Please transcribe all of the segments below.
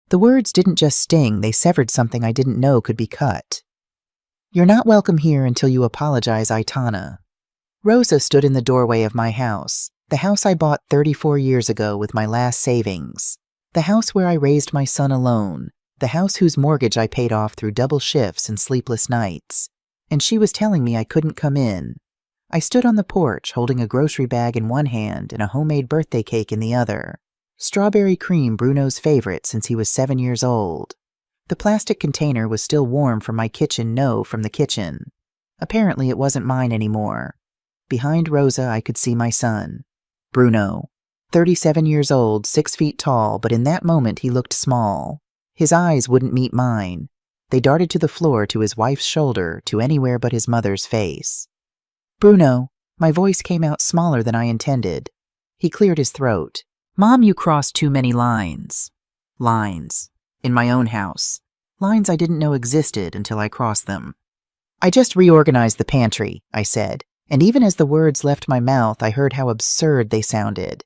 The words didn't just sting, they severed something I didn't know could be cut. "You're not welcome here until you apologize, Aitana." Rosa stood in the doorway of my house, the house I bought 34 years ago with my last savings, the house where I raised my son alone, the house whose mortgage I paid off through double shifts and sleepless nights. And she was telling me I couldn't come in. I stood on the porch holding a grocery bag in one hand and a homemade birthday cake in the other. Strawberry cream, Bruno's favorite since he was 7 years old. The plastic container was still warm from my kitchen, from the kitchen. Apparently it wasn't mine anymore. Behind Rosa I could see my son, Bruno, 37 years old, 6 feet tall, but in that moment he looked small. His eyes wouldn't meet mine. They darted to the floor, to his wife's shoulder, to anywhere but his mother's face. "Bruno," my voice came out smaller than I intended. He cleared his throat. "Mom, you crossed too many lines." Lines. In my own house. Lines I didn't know existed until I crossed them. "I just reorganized the pantry," I said, and even as the words left my mouth, I heard how absurd they sounded.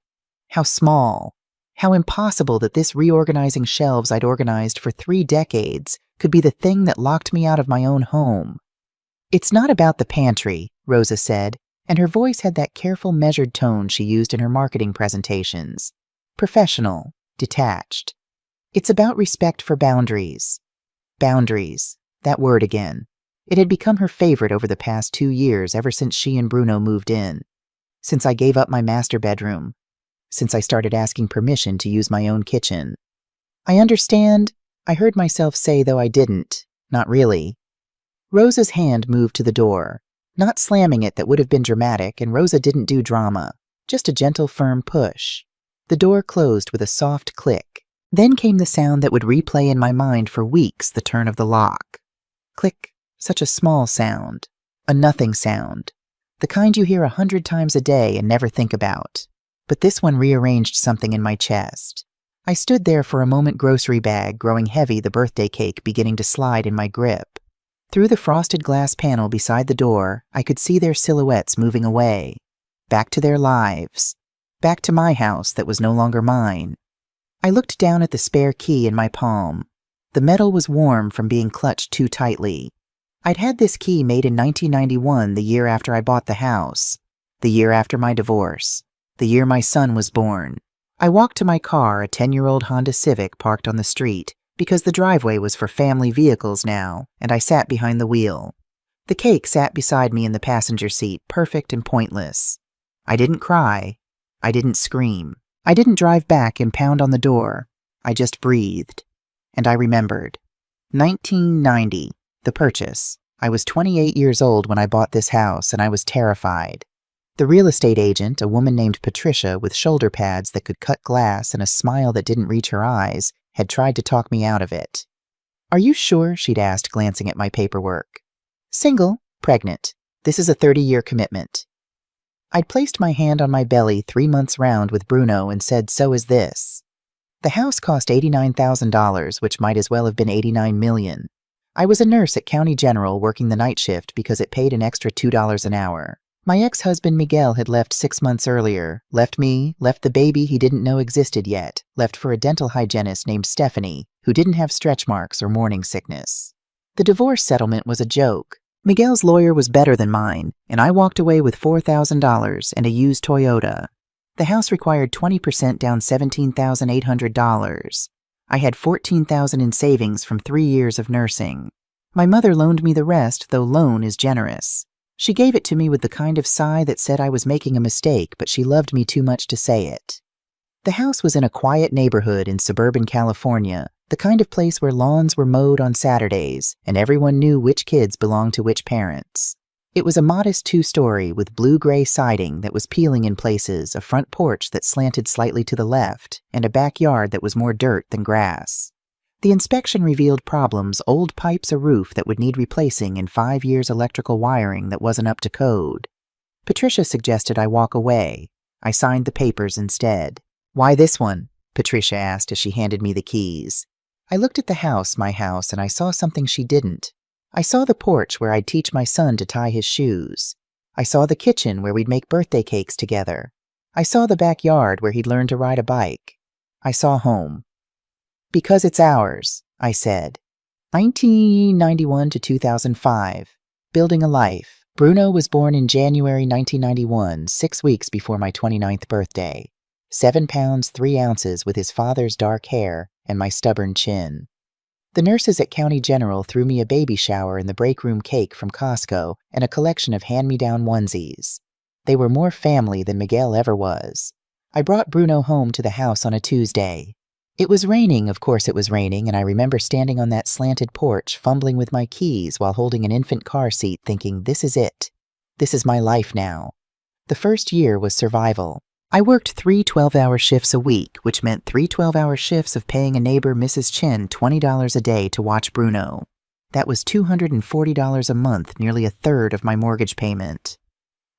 How small. How impossible that this reorganizing shelves I'd organized for 3 decades could be the thing that locked me out of my own home. "It's not about the pantry," Rosa said, and her voice had that careful, measured tone she used in her marketing presentations. Professional, detached. "It's about respect for boundaries." Boundaries. That word again. It had become her favorite over the past 2 years, ever since she and Bruno moved in. Since I gave up my master bedroom. Since I started asking permission to use my own kitchen. "I understand," I heard myself say, though I didn't. Not really. Rosa's hand moved to the door. Not slamming it, that would have been dramatic, and Rosa didn't do drama. Just a gentle, firm push. The door closed with a soft click. Then came the sound that would replay in my mind for weeks, the turn of the lock. Click. Such a small sound. A nothing sound. The kind you hear 100 times a day and never think about. But this one rearranged something in my chest. I stood there for a moment, grocery bag growing heavy, the birthday cake beginning to slide in my grip. Through the frosted glass panel beside the door, I could see their silhouettes moving away. Back to their lives. Back to my house that was no longer mine. I looked down at the spare key in my palm. The metal was warm from being clutched too tightly. I'd had this key made in 1991, the year after I bought the house. The year after my divorce. The year my son was born. I walked to my car, a 10-year-old Honda Civic parked on the street, because the driveway was for family vehicles now, and I sat behind the wheel. The cake sat beside me in the passenger seat, perfect and pointless. I didn't cry. I didn't scream. I didn't drive back and pound on the door. I just breathed. And I remembered. 1990, the purchase. I was 28 years old when I bought this house, and I was terrified. The real estate agent, a woman named Patricia with shoulder pads that could cut glass and a smile that didn't reach her eyes, had tried to talk me out of it. "Are you sure?" she'd asked, glancing at my paperwork. "Single, pregnant. This is a 30-year commitment." I'd placed my hand on my belly 3 months round with Bruno and said, "So is this." The house cost $89,000, which might as well have been $89 million. I was a nurse at County General working the night shift because it paid an extra $2 an hour. My ex-husband Miguel had left 6 months earlier, left me, left the baby he didn't know existed yet, left for a dental hygienist named Stephanie, who didn't have stretch marks or morning sickness. The divorce settlement was a joke. Miguel's lawyer was better than mine, and I walked away with $4,000 and a used Toyota. The house required 20% down, $17,800. I had $14,000 in savings from 3 years of nursing. My mother loaned me the rest, though loan is generous. She gave it to me with the kind of sigh that said I was making a mistake, but she loved me too much to say it. The house was in a quiet neighborhood in suburban California, the kind of place where lawns were mowed on Saturdays, and everyone knew which kids belonged to which parents. It was a modest 2-story with blue-gray siding that was peeling in places, a front porch that slanted slightly to the left, and a backyard that was more dirt than grass. The inspection revealed problems: old pipes, a roof that would need replacing, and 5 years electrical wiring that wasn't up to code. Patricia suggested I walk away. I signed the papers instead. "Why this one?" Patricia asked as she handed me the keys. I looked at the house, my house, and I saw something she didn't. I saw the porch where I'd teach my son to tie his shoes. I saw the kitchen where we'd make birthday cakes together. I saw the backyard where he'd learn to ride a bike. I saw home. Because it's ours, I said. 1991 to 2005. Building a life. Bruno was born in January 1991, 6 weeks before my 29th birthday. 7 pounds 3 ounces with his father's dark hair and my stubborn chin. The nurses at County General threw me a baby shower and the break room cake from Costco and a collection of hand-me-down onesies. They were more family than Miguel ever was. I brought Bruno home to the house on a Tuesday. It was raining, of course it was raining, and I remember standing on that slanted porch, fumbling with my keys while holding an infant car seat, thinking, this is it. This is my life now. The first year was survival. I worked 3 12-hour shifts a week, which meant 3 12-hour shifts of paying a neighbor, Mrs. Chen, $20 a day to watch Bruno. That was $240 a month, nearly a third of my mortgage payment.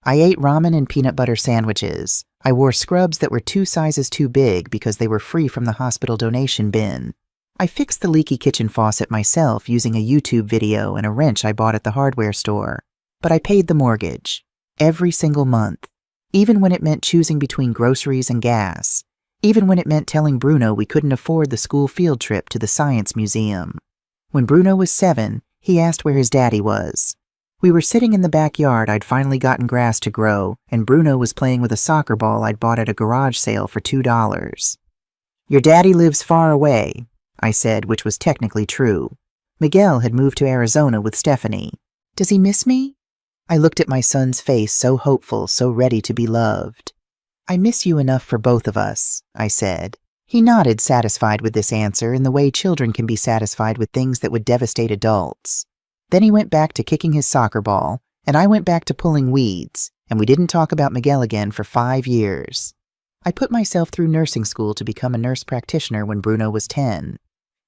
I ate ramen and peanut butter sandwiches. I wore scrubs that were 2 sizes too big because they were free from the hospital donation bin. I fixed the leaky kitchen faucet myself using a YouTube video and a wrench I bought at the hardware store. But I paid the mortgage. Every single month. Even when it meant choosing between groceries and gas. Even when it meant telling Bruno we couldn't afford the school field trip to the science museum. When Bruno was 7, he asked where his daddy was. We were sitting in the backyard. I'd finally gotten grass to grow, and Bruno was playing with a soccer ball I'd bought at a garage sale for $2. Your daddy lives far away, I said, which was technically true. Miguel had moved to Arizona with Stephanie. Does he miss me? I looked at my son's face, so hopeful, so ready to be loved. I miss you enough for both of us, I said. He nodded, satisfied with this answer in the way children can be satisfied with things that would devastate adults. Then he went back to kicking his soccer ball, and I went back to pulling weeds, and we didn't talk about Miguel again for 5 years. I put myself through nursing school to become a nurse practitioner when Bruno was 10.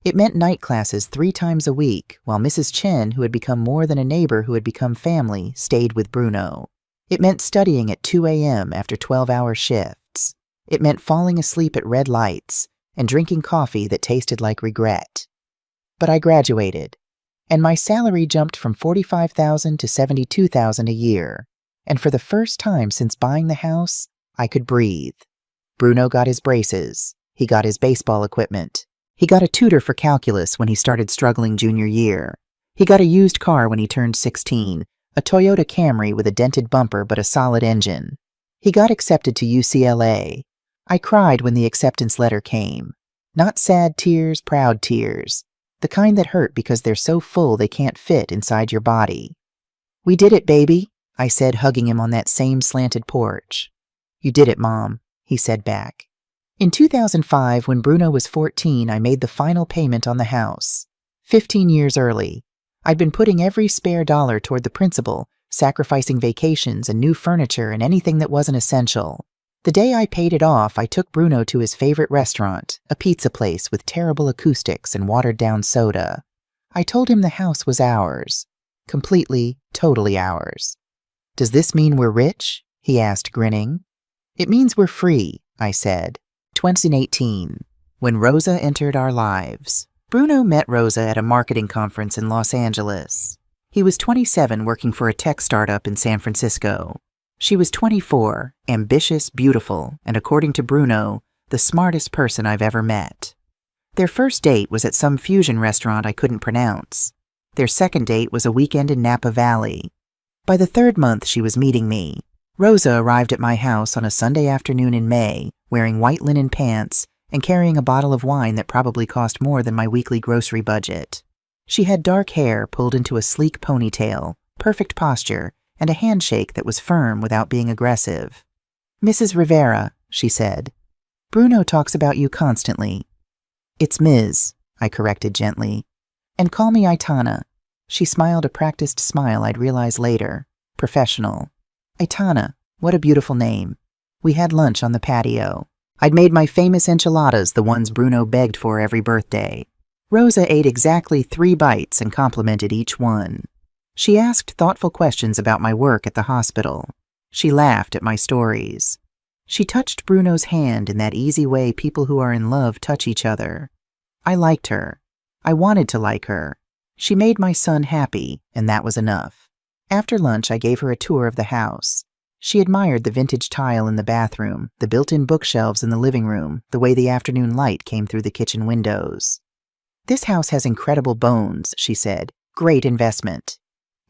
It meant night classes 3 times a week, while Mrs. Chen, who had become more than a neighbor who had become family, stayed with Bruno. It meant studying at 2 a.m. after 12-hour shifts. It meant falling asleep at red lights and drinking coffee that tasted like regret. But I graduated. And my salary jumped from $45,000 to $72,000 a year. And for the first time since buying the house, I could breathe. Bruno got his braces. He got his baseball equipment. He got a tutor for calculus when he started struggling junior year. He got a used car when he turned 16, a Toyota Camry with a dented bumper but a solid engine. He got accepted to UCLA. I cried when the acceptance letter came. Not sad tears, proud tears. The kind that hurt because they're so full they can't fit inside your body. We did it, baby, I said, hugging him on that same slanted porch. You did it, Mom, he said back. In 2005, when Bruno was 14, I made the final payment on the house. 15 years early. I'd been putting every spare dollar toward the principal, sacrificing vacations and new furniture and anything that wasn't essential. The day I paid it off, I took Bruno to his favorite restaurant, a pizza place with terrible acoustics and watered-down soda. I told him the house was ours. Completely, totally ours. Does this mean we're rich? He asked, grinning. It means we're free, I said. 2018, when Rosa entered our lives. Bruno met Rosa at a marketing conference in Los Angeles. He was 27, working for a tech startup in San Francisco. She was 24, ambitious, beautiful, and according to Bruno, the smartest person I've ever met. Their first date was at some fusion restaurant I couldn't pronounce. Their second date was a weekend in Napa Valley. By the 3rd month, she was meeting me. Rosa arrived at my house on a Sunday afternoon in May, wearing white linen pants and carrying a bottle of wine that probably cost more than my weekly grocery budget. She had dark hair pulled into a sleek ponytail, perfect posture, and a handshake that was firm without being aggressive. Mrs. Rivera, she said. Bruno talks about you constantly. It's Ms., I corrected gently. And call me Aitana. She smiled a practiced smile I'd realize later. Professional. Aitana, what a beautiful name. We had lunch on the patio. I'd made my famous enchiladas, the ones Bruno begged for every birthday. Rosa ate exactly 3 bites and complimented each one. She asked thoughtful questions about my work at the hospital. She laughed at my stories. She touched Bruno's hand in that easy way people who are in love touch each other. I liked her. I wanted to like her. She made my son happy, and that was enough. After lunch, I gave her a tour of the house. She admired the vintage tile in the bathroom, the built-in bookshelves in the living room, the way the afternoon light came through the kitchen windows. "This house has incredible bones," she said. "Great investment."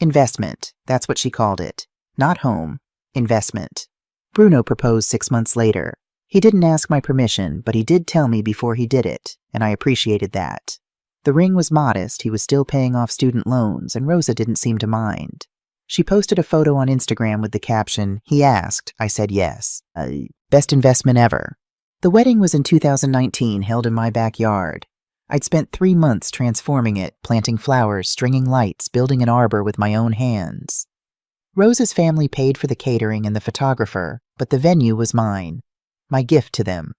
Investment, that's what she called it. Not home. Investment. Bruno proposed 6 months later. He didn't ask my permission, but he did tell me before he did it, and I appreciated that. The ring was modest, he was still paying off student loans, and Rosa didn't seem to mind. She posted a photo on Instagram with the caption, "He asked, I said yes. Best investment ever." The wedding was in 2019, held in my backyard. I'd spent 3 months transforming it, planting flowers, stringing lights, building an arbor with my own hands. Rosa's family paid for the catering and the photographer, but the venue was mine. My gift to them.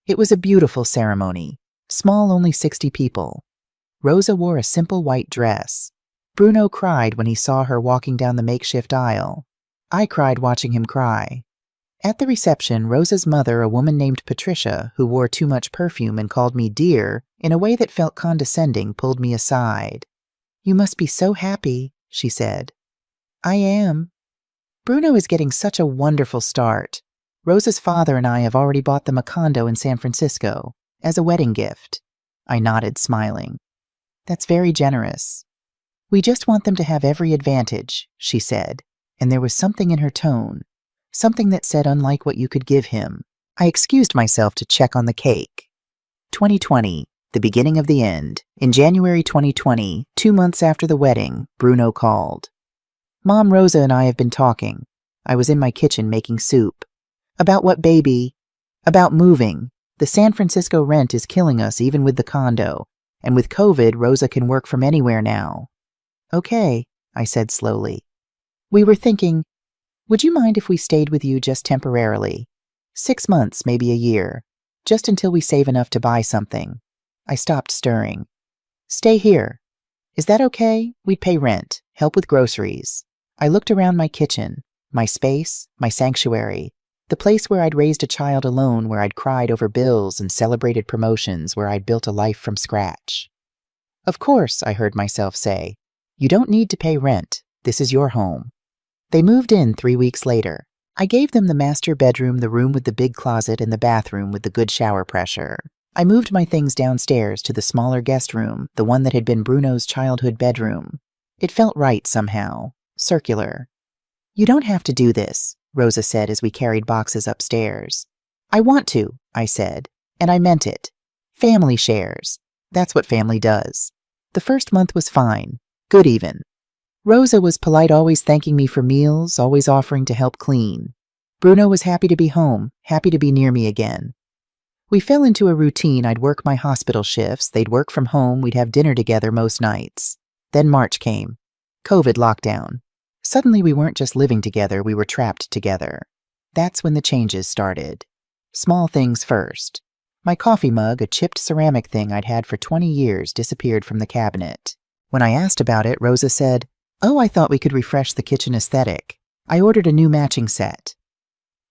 It was a beautiful ceremony. Small, only 60 people. Rosa wore a simple white dress. Bruno cried when he saw her walking down the makeshift aisle. I cried watching him cry. At the reception, Rosa's mother, a woman named Patricia, who wore too much perfume and called me dear, in a way that felt condescending, pulled me aside. "You must be so happy," she said. "I am. Bruno is getting such a wonderful start. Rosa's father and I have already bought them a condo in San Francisco, as a wedding gift." I nodded, smiling. "That's very generous." "We just want them to have every advantage," she said, and there was something in her tone, something that said unlike what you could give him. I excused myself to check on the cake. 2020, the beginning of the end. In January 2020, 2 months after the wedding, Bruno called. "Mom, Rosa and I have been talking." I was in my kitchen making soup. "About what, baby?" "About moving. The San Francisco rent is killing us even with the condo, and with COVID, Rosa can work from anywhere now." "Okay," I said slowly. "We were thinking, would you mind if we stayed with you just temporarily? 6 months, maybe a year, just until we save enough to buy something." I stopped stirring. "Stay here. Is that okay? We'd pay rent, help with groceries." I looked around my kitchen, my space, my sanctuary, the place where I'd raised a child alone, where I'd cried over bills and celebrated promotions, where I'd built a life from scratch. "Of course," I heard myself say. "You don't need to pay rent. This is your home." They moved in 3 weeks later. I gave them the master bedroom, the room with the big closet, and the bathroom with the good shower pressure. I moved my things downstairs to the smaller guest room, the one that had been Bruno's childhood bedroom. It felt right somehow, circular. "You don't have to do this," Rosa said as we carried boxes upstairs. "I want to," I said, and I meant it. Family shares. That's what family does. The first month was fine, good even. Rosa was polite, always thanking me for meals, always offering to help clean. Bruno was happy to be home, happy to be near me again. We fell into a routine. I'd work my hospital shifts, they'd work from home, we'd have dinner together most nights. Then March came. COVID lockdown. Suddenly we weren't just living together, we were trapped together. That's when the changes started. Small things first. My coffee mug, a chipped ceramic thing I'd had for 20 years, disappeared from the cabinet. When I asked about it, Rosa said, "Oh, I thought we could refresh the kitchen aesthetic. I ordered a new matching set."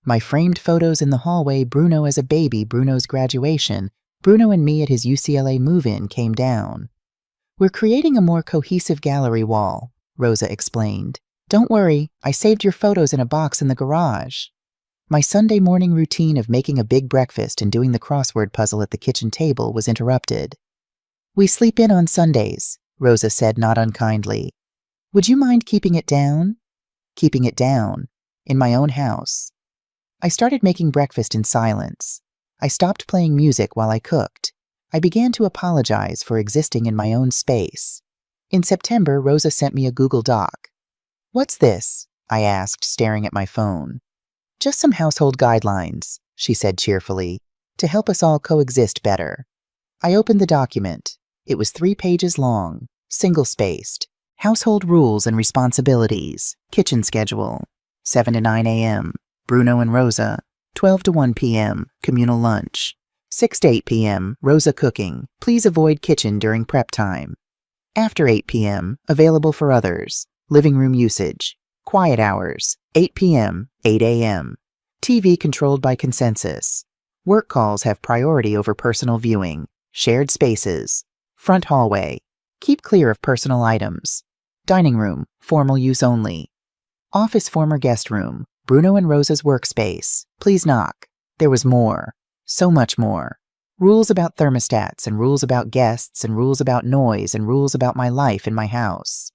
My framed photos in the hallway, Bruno as a baby, Bruno's graduation, Bruno and me at his UCLA move-in came down. "We're creating a more cohesive gallery wall," Rosa explained. "Don't worry, I saved your photos in a box in the garage." My Sunday morning routine of making a big breakfast and doing the crossword puzzle at the kitchen table was interrupted. "We sleep in on Sundays," Rosa said, not unkindly. "Would you mind keeping it down?" Keeping it down. In my own house. I started making breakfast in silence. I stopped playing music while I cooked. I began to apologize for existing in my own space. In September, Rosa sent me a Google Doc. "What's this?" I asked, staring at my phone. "Just some household guidelines," she said cheerfully, "to help us all coexist better." I opened the document. It was 3 pages long, single-spaced. Household rules and responsibilities. Kitchen schedule. 7 to 9 a.m. Bruno and Rosa. 12 to 1 p.m. Communal lunch. 6 to 8 p.m. Rosa cooking. Please avoid kitchen during prep time. After 8 p.m. Available for others. Living room usage. Quiet hours. 8 p.m. 8 a.m. TV controlled by consensus. Work calls have priority over personal viewing. Shared spaces. Front hallway. Keep clear of personal items. Dining room. Formal use only. Office former guest room. Bruno and Rosa's workspace. Please knock. There was more. So much more. Rules about thermostats and rules about guests and rules about noise and rules about my life in my house.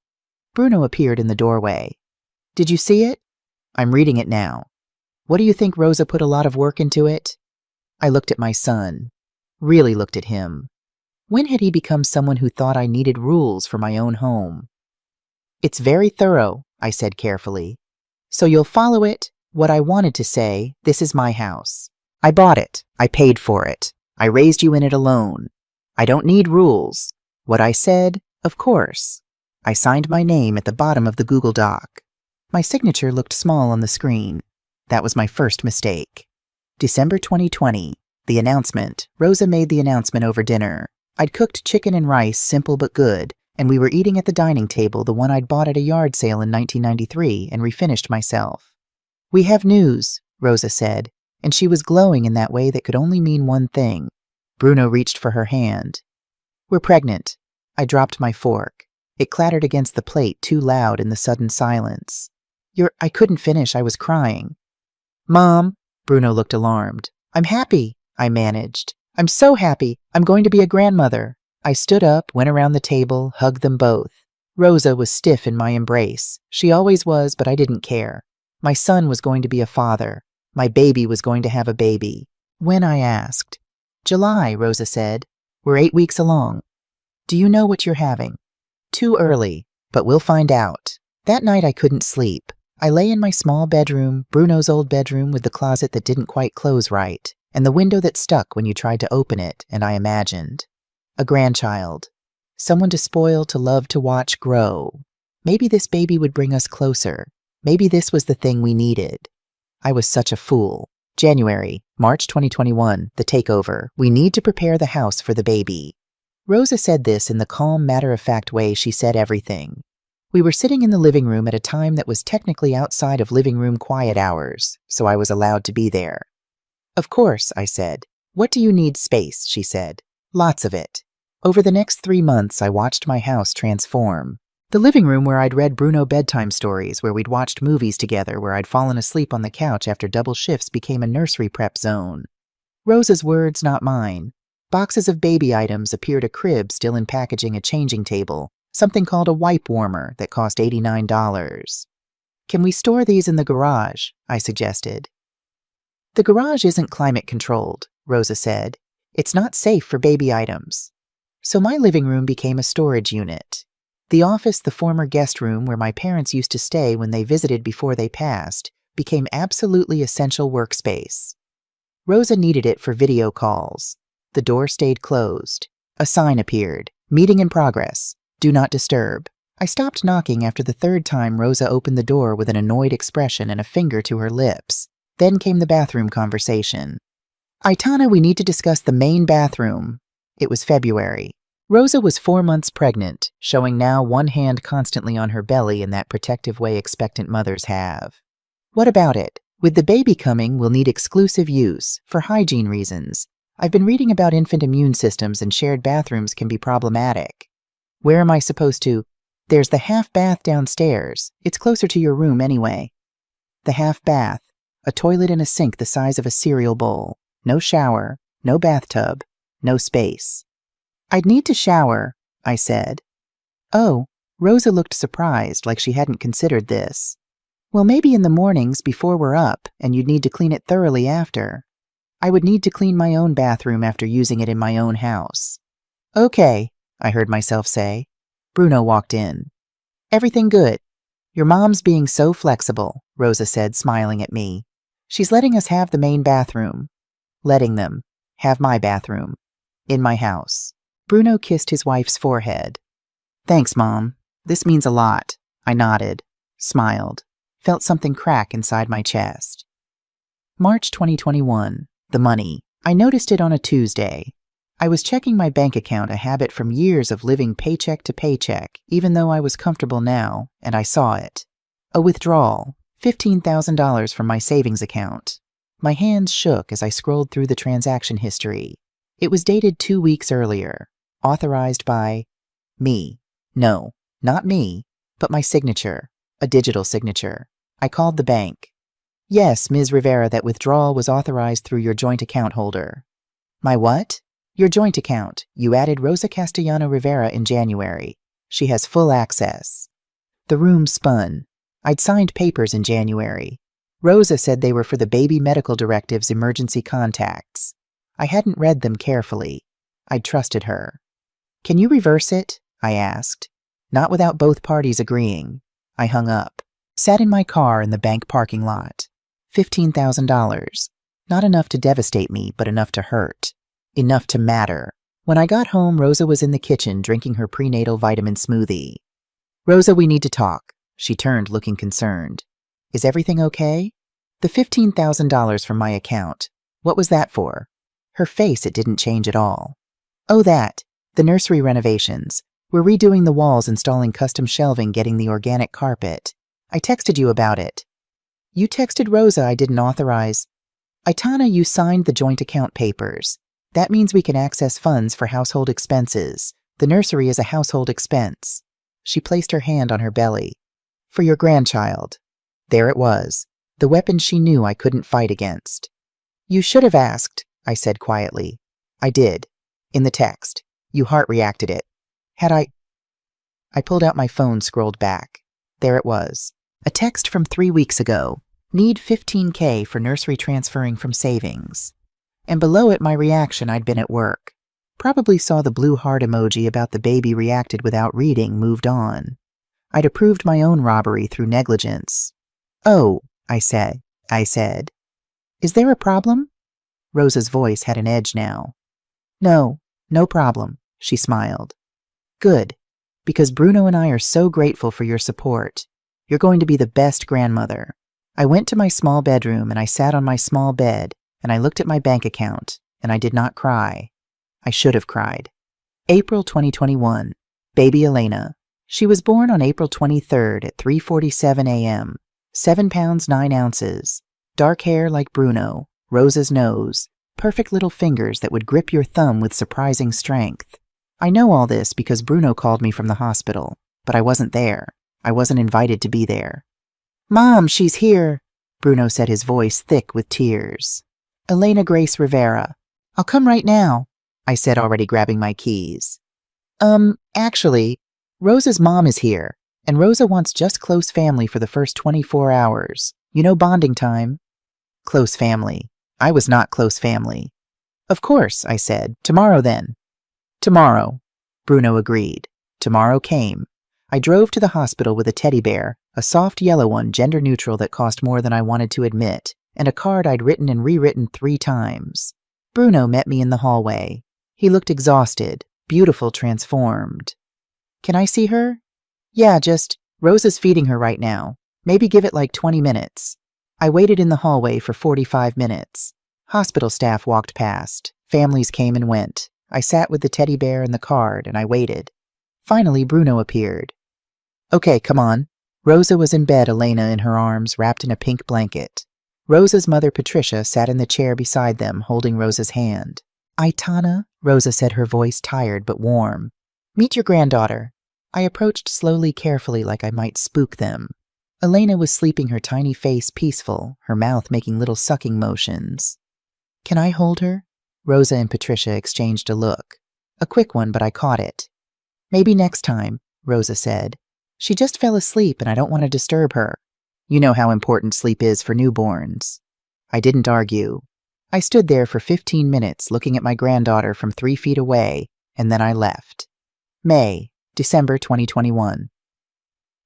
Bruno appeared in the doorway. Did you see it? I'm reading it now. What do you think Rosa put a lot of work into it? I looked at my son. Really looked at him. When had he become someone who thought I needed rules for my own home? It's very thorough, I said carefully. So you'll follow it? What I wanted to say, this is my house. I bought it. I paid for it. I raised you in it alone. I don't need rules. What I said, of course. I signed my name at the bottom of the Google Doc. My signature looked small on the screen. That was my first mistake. December 2020. The announcement. Rosa made the announcement over dinner. I'd cooked chicken and rice, simple but good, and we were eating at the dining table, the one I'd bought at a yard sale in 1993 and refinished myself. We have news, Rosa said, and she was glowing in that way that could only mean one thing. Bruno reached for her hand. We're pregnant. I dropped my fork. It clattered against the plate too loud in the sudden silence. I couldn't finish. I was crying. Mom, Bruno looked alarmed. I'm happy, I managed. I'm so happy. I'm going to be a grandmother. I stood up, went around the table, hugged them both. Rosa was stiff in my embrace. She always was, but I didn't care. My son was going to be a father. My baby was going to have a baby. When I asked. July, Rosa said. We're 8 weeks along. Do you know what you're having? Too early, but we'll find out. That night I couldn't sleep. I lay in my small bedroom, Bruno's old bedroom with the closet that didn't quite close right, and the window that stuck when you tried to open it, and I imagined. A grandchild. Someone to spoil, to love, to watch grow. Maybe this baby would bring us closer. Maybe this was the thing we needed. I was such a fool. March 2021, the takeover. We need to prepare the house for the baby. Rosa said this in the calm, matter-of-fact way she said everything. We were sitting in the living room at a time that was technically outside of living room quiet hours, so I was allowed to be there. Of course, I said. What do you need space, she said. Lots of it. Over the next 3 months, I watched my house transform. The living room where I'd read Bruno bedtime stories, where we'd watched movies together, where I'd fallen asleep on the couch after double shifts became a nursery prep zone. Rosa's words, not mine. Boxes of baby items appeared, a crib still in packaging, a changing table, something called a wipe warmer that cost $89. Can we store these in the garage? I suggested. The garage isn't climate controlled, Rosa said. It's not safe for baby items. So my living room became a storage unit. The office, the former guest room where my parents used to stay when they visited before they passed, became absolutely essential workspace. Rosa needed it for video calls. The door stayed closed. A sign appeared. Meeting in progress. Do not disturb. I stopped knocking after the third time Rosa opened the door with an annoyed expression and a finger to her lips. Then came the bathroom conversation. Aitana, we need to discuss the main bathroom. It was February. Rosa was 4 months pregnant, showing now one hand constantly on her belly in that protective way expectant mothers have. What about it? With the baby coming, we'll need exclusive use, for hygiene reasons. I've been reading about infant immune systems and shared bathrooms can be problematic. Where am I supposed to? There's the half bath downstairs. It's closer to your room anyway. The half bath. A toilet and a sink the size of a cereal bowl. No shower, no bathtub, no space. I'd need to shower, I said. Oh, Rosa looked surprised, like she hadn't considered this. Well, maybe in the mornings before we're up, and you'd need to clean it thoroughly after. I would need to clean my own bathroom after using it in my own house. Okay, I heard myself say. Bruno walked in. Everything good. Your mom's being so flexible, Rosa said, smiling at me. She's letting us have the main bathroom. Letting them have my bathroom. In my house. Bruno kissed his wife's forehead. Thanks, Mom. This means a lot. I nodded, smiled, felt something crack inside my chest. March 2021. The money. I noticed it on a Tuesday. I was checking my bank account, a habit from years of living paycheck to paycheck, even though I was comfortable now, and I saw it. A withdrawal. $15,000 from my savings account. My hands shook as I scrolled through the transaction history. It was dated 2 weeks earlier. Authorized by me. No, not me, but my signature. A digital signature. I called the bank. Yes, Ms. Rivera, that withdrawal was authorized through your joint account holder. My what? Your joint account. You added Rosa Castellano Rivera in January. She has full access. The room spun. I'd signed papers in January. Rosa said they were for the baby medical directive's emergency contacts. I hadn't read them carefully. I'd trusted her. Can you reverse it? I asked. Not without both parties agreeing. I hung up. Sat in my car in the bank parking lot. $15,000. Not enough to devastate me, but enough to hurt. Enough to matter. When I got home, Rosa was in the kitchen drinking her prenatal vitamin smoothie. Rosa, we need to talk. She turned, looking concerned. Is everything okay? The $15,000 from my account. What was that for? Her face, it didn't change at all. Oh, that. The nursery renovations. We're redoing the walls, installing custom shelving, getting the organic carpet. I texted you about it. You texted Rosa I didn't authorize. Aitana, you signed the joint account papers. That means we can access funds for household expenses. The nursery is a household expense. She placed her hand on her belly. For your grandchild. There it was. The weapon she knew I couldn't fight against. You should have asked, I said quietly. I did. In the text. You heart-reacted it. Had I pulled out my phone, scrolled back. There it was. A text from 3 weeks ago. Need $15K for nursery transferring from savings. And below it, my reaction. I'd been at work. Probably saw the blue heart emoji about the baby, reacted without reading, moved on. I'd approved my own robbery through negligence. Oh, I said. Is there a problem? Rosa's voice had an edge now. No problem, she smiled. Good, because Bruno and I are so grateful for your support. You're going to be the best grandmother. I went to my small bedroom and I sat on my small bed and I looked at my bank account and I did not cry. I should have cried. April 2021. Baby Elena. She was born on April 23rd at 3:47 a.m. 7 pounds 9 ounces. Dark hair like Bruno. Rosa's nose. Perfect little fingers that would grip your thumb with surprising strength. I know all this because Bruno called me from the hospital, but I wasn't there. I wasn't invited to be there. Mom, she's here, Bruno said, his voice thick with tears. Elena Grace Rivera. I'll come right now, I said, already grabbing my keys. Actually, Rosa's mom is here, and Rosa wants just close family for the first 24 hours. You know, bonding time. Close family. I was not close family. Of course, I said. Tomorrow then. Tomorrow, Bruno agreed. Tomorrow came. I drove to the hospital with a teddy bear, a soft yellow one, gender neutral, that cost more than I wanted to admit, and a card I'd written and rewritten 3 times. Bruno met me in the hallway. He looked exhausted, beautiful, transformed. Can I see her? Yeah, just, Rosa's feeding her right now. Maybe give it like 20 minutes. I waited in the hallway for 45 minutes. Hospital staff walked past. Families came and went. I sat with the teddy bear and the card, and I waited. Finally, Bruno appeared. Okay, come on. Rosa was in bed, Elena in her arms, wrapped in a pink blanket. Rosa's mother, Patricia, sat in the chair beside them, holding Rosa's hand. Aitana, Rosa said, her voice tired but warm. Meet your granddaughter. I approached slowly, carefully, like I might spook them. Elena was sleeping, her tiny face peaceful, her mouth making little sucking motions. Can I hold her? Rosa and Patricia exchanged a look. A quick one, but I caught it. Maybe next time, Rosa said. She just fell asleep and I don't want to disturb her. You know how important sleep is for newborns. I didn't argue. I stood there for 15 minutes looking at my granddaughter from 3 feet away, and then I left. December 2021.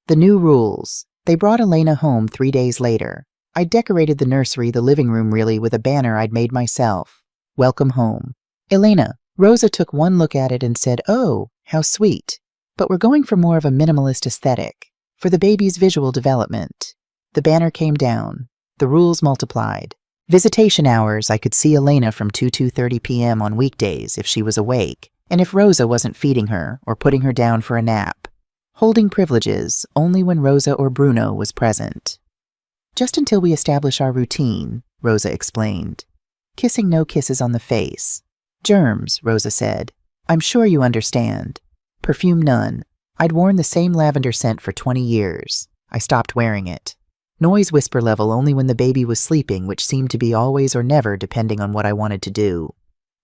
The new rules. They brought Elena home 3 days later. I decorated the nursery, the living room really, with a banner I'd made myself. Welcome home. Elena. Rosa took one look at it and said, oh, how sweet. But we're going for more of a minimalist aesthetic, for the baby's visual development. The banner came down. The rules multiplied. Visitation hours, I could see Elena from 2:30 p.m. on weekdays if she was awake, and if Rosa wasn't feeding her or putting her down for a nap. Holding privileges only when Rosa or Bruno was present. Just until we establish our routine, Rosa explained. Kissing, no kisses on the face. Germs, Rosa said. I'm sure you understand. Perfume, none. I'd worn the same lavender scent for 20 years. I stopped wearing it. Noise whisper level only when the baby was sleeping, which seemed to be always or never depending on what I wanted to do.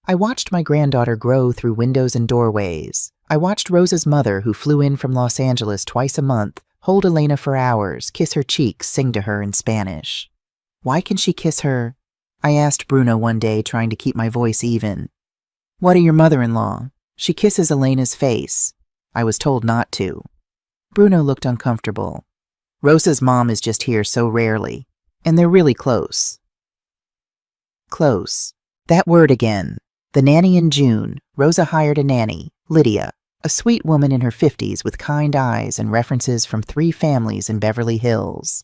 I watched my granddaughter grow through windows and doorways. I watched Rosa's mother, who flew in from Los Angeles twice a month, hold Elena for hours, kiss her cheeks, sing to her in Spanish. Why can she kiss her? I asked Bruno one day, trying to keep my voice even. What are your mother-in-law? She kisses Elena's face. I was told not to. Bruno looked uncomfortable. Rosa's mom is just here so rarely, and they're really close. Close. That word again. The nanny in June. Rosa hired a nanny, Lydia, a sweet woman in her 50s with kind eyes and references from 3 families in Beverly Hills.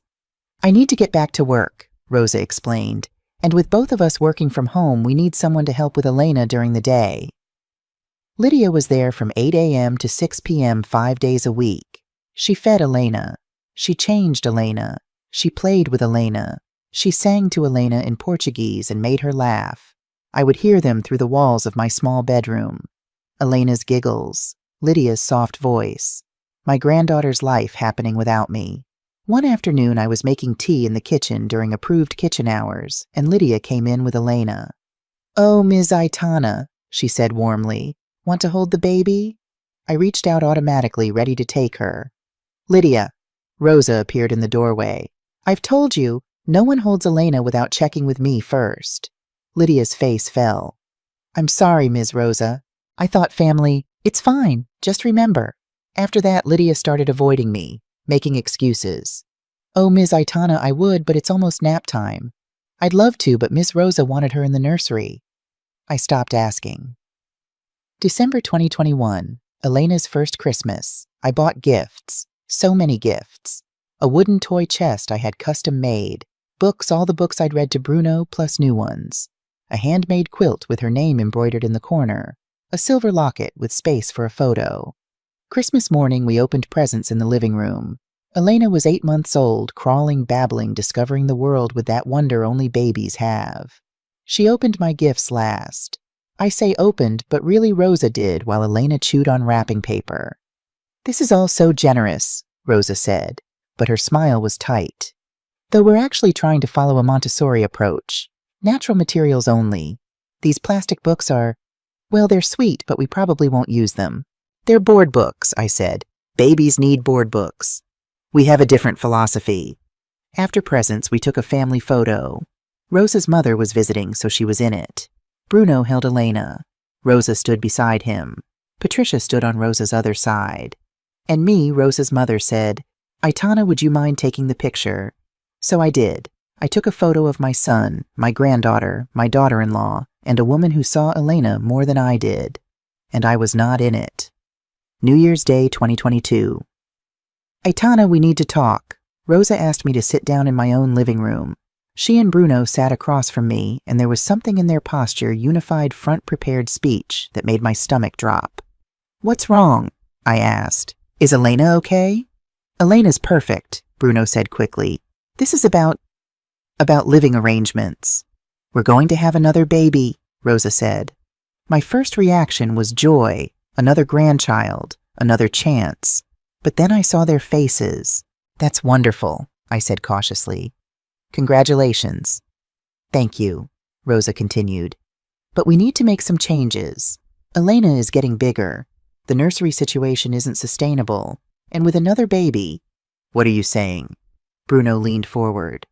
I need to get back to work, Rosa explained, and with both of us working from home, we need someone to help with Elena during the day. Lydia was there from 8 a.m. to 6 p.m. 5 days a week. She fed Elena. She changed Elena. She played with Elena. She sang to Elena in Portuguese and made her laugh. I would hear them through the walls of my small bedroom. Elena's giggles, Lydia's soft voice, my granddaughter's life happening without me. One afternoon I was making tea in the kitchen during approved kitchen hours, and Lydia came in with Elena. "Oh, Ms. Aitana," she said warmly. "Want to hold the baby?" I reached out automatically, ready to take her. "Lydia." Rosa appeared in the doorway. "I've told you, no one holds Elena without checking with me first." Lydia's face fell. "I'm sorry, Ms. Rosa. I thought family—" "It's fine, just remember." After that, Lydia started avoiding me, making excuses. "Oh, Ms. Aitana, I would, but it's almost nap time. I'd love to, but Miss Rosa wanted her in the nursery." I stopped asking. December 2021, Elena's first Christmas. I bought gifts. So many gifts. A wooden toy chest I had custom made. Books, all the books I'd read to Bruno, plus new ones. A handmade quilt with her name embroidered in the corner. A silver locket with space for a photo. Christmas morning, we opened presents in the living room. Elena was 8 months old, crawling, babbling, discovering the world with that wonder only babies have. She opened my gifts last. I say opened, but really Rosa did, while Elena chewed on wrapping paper. "This is all so generous," Rosa said, but her smile was tight. "Though we're actually trying to follow a Montessori approach. Natural materials only. These plastic books are, well, they're sweet, but we probably won't use them." "They're board books," I said. "Babies need board books. We have a different philosophy." After presents, we took a family photo. Rosa's mother was visiting, so she was in it. Bruno held Elena. Rosa stood beside him. Patricia stood on Rosa's other side. And me, Rosa's mother, said, "Aitana, would you mind taking the picture?" So I did. I took a photo of my son, my granddaughter, my daughter-in-law, and a woman who saw Elena more than I did. And I was not in it. New Year's Day 2022. "Aitana, we need to talk." Rosa asked me to sit down in my own living room. She and Bruno sat across from me, and there was something in their posture, unified front-prepared speech, that made my stomach drop. "What's wrong?" I asked. "Is Elena okay?" "Elena's perfect," Bruno said quickly. "This is about living arrangements." "We're going to have another baby," Rosa said. My first reaction was joy, another grandchild, another chance. But then I saw their faces. "That's wonderful," I said cautiously. "Congratulations." "Thank you," Rosa continued. "But we need to make some changes. Elena is getting bigger. The nursery situation isn't sustainable. And with another baby—" "What are you saying?" Bruno leaned forward.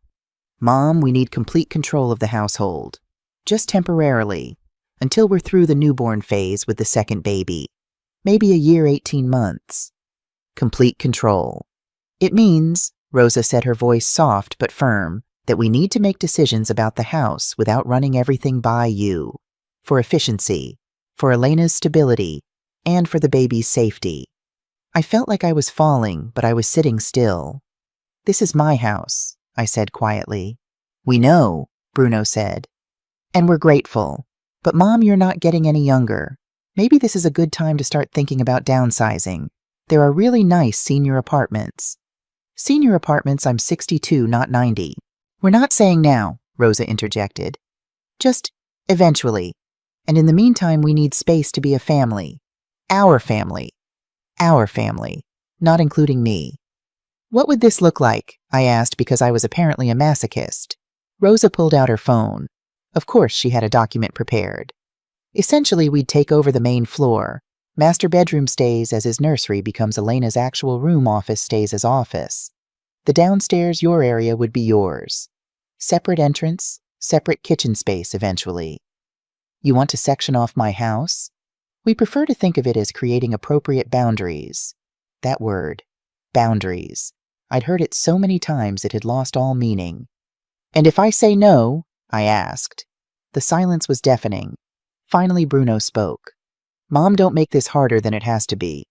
"Mom, we need complete control of the household. Just temporarily, until we're through the newborn phase with the second baby. Maybe a year, 18 months. Complete control. It means," Rosa said, her voice soft but firm, "that we need to make decisions about the house without running everything by you. For efficiency, for Elena's stability, and for the baby's safety." I felt like I was falling, but I was sitting still. "This is my house," I said quietly. "We know," Bruno said. "And we're grateful. But Mom, you're not getting any younger. Maybe this is a good time to start thinking about downsizing. There are really nice senior apartments." "Senior apartments, I'm 62, not 90. "We're not saying now," Rosa interjected. "Just eventually. And in the meantime, we need space to be a family. Our family. Our family, not including me." What would this look like? I asked because I was apparently a masochist. Rosa pulled out her phone. Of course, she had a document prepared. Essentially, we'd take over the main floor. Master bedroom stays as his nursery becomes Elena's actual room, office stays as office. The downstairs, your area, would be yours. Separate entrance, separate kitchen space eventually. You want to section off my house? We prefer to think of it as creating appropriate boundaries. That word, boundaries. I'd heard it so many times it had lost all meaning. And if I say no? I asked. The silence was deafening. Finally, Bruno spoke. Mom, don't make this harder than it has to be.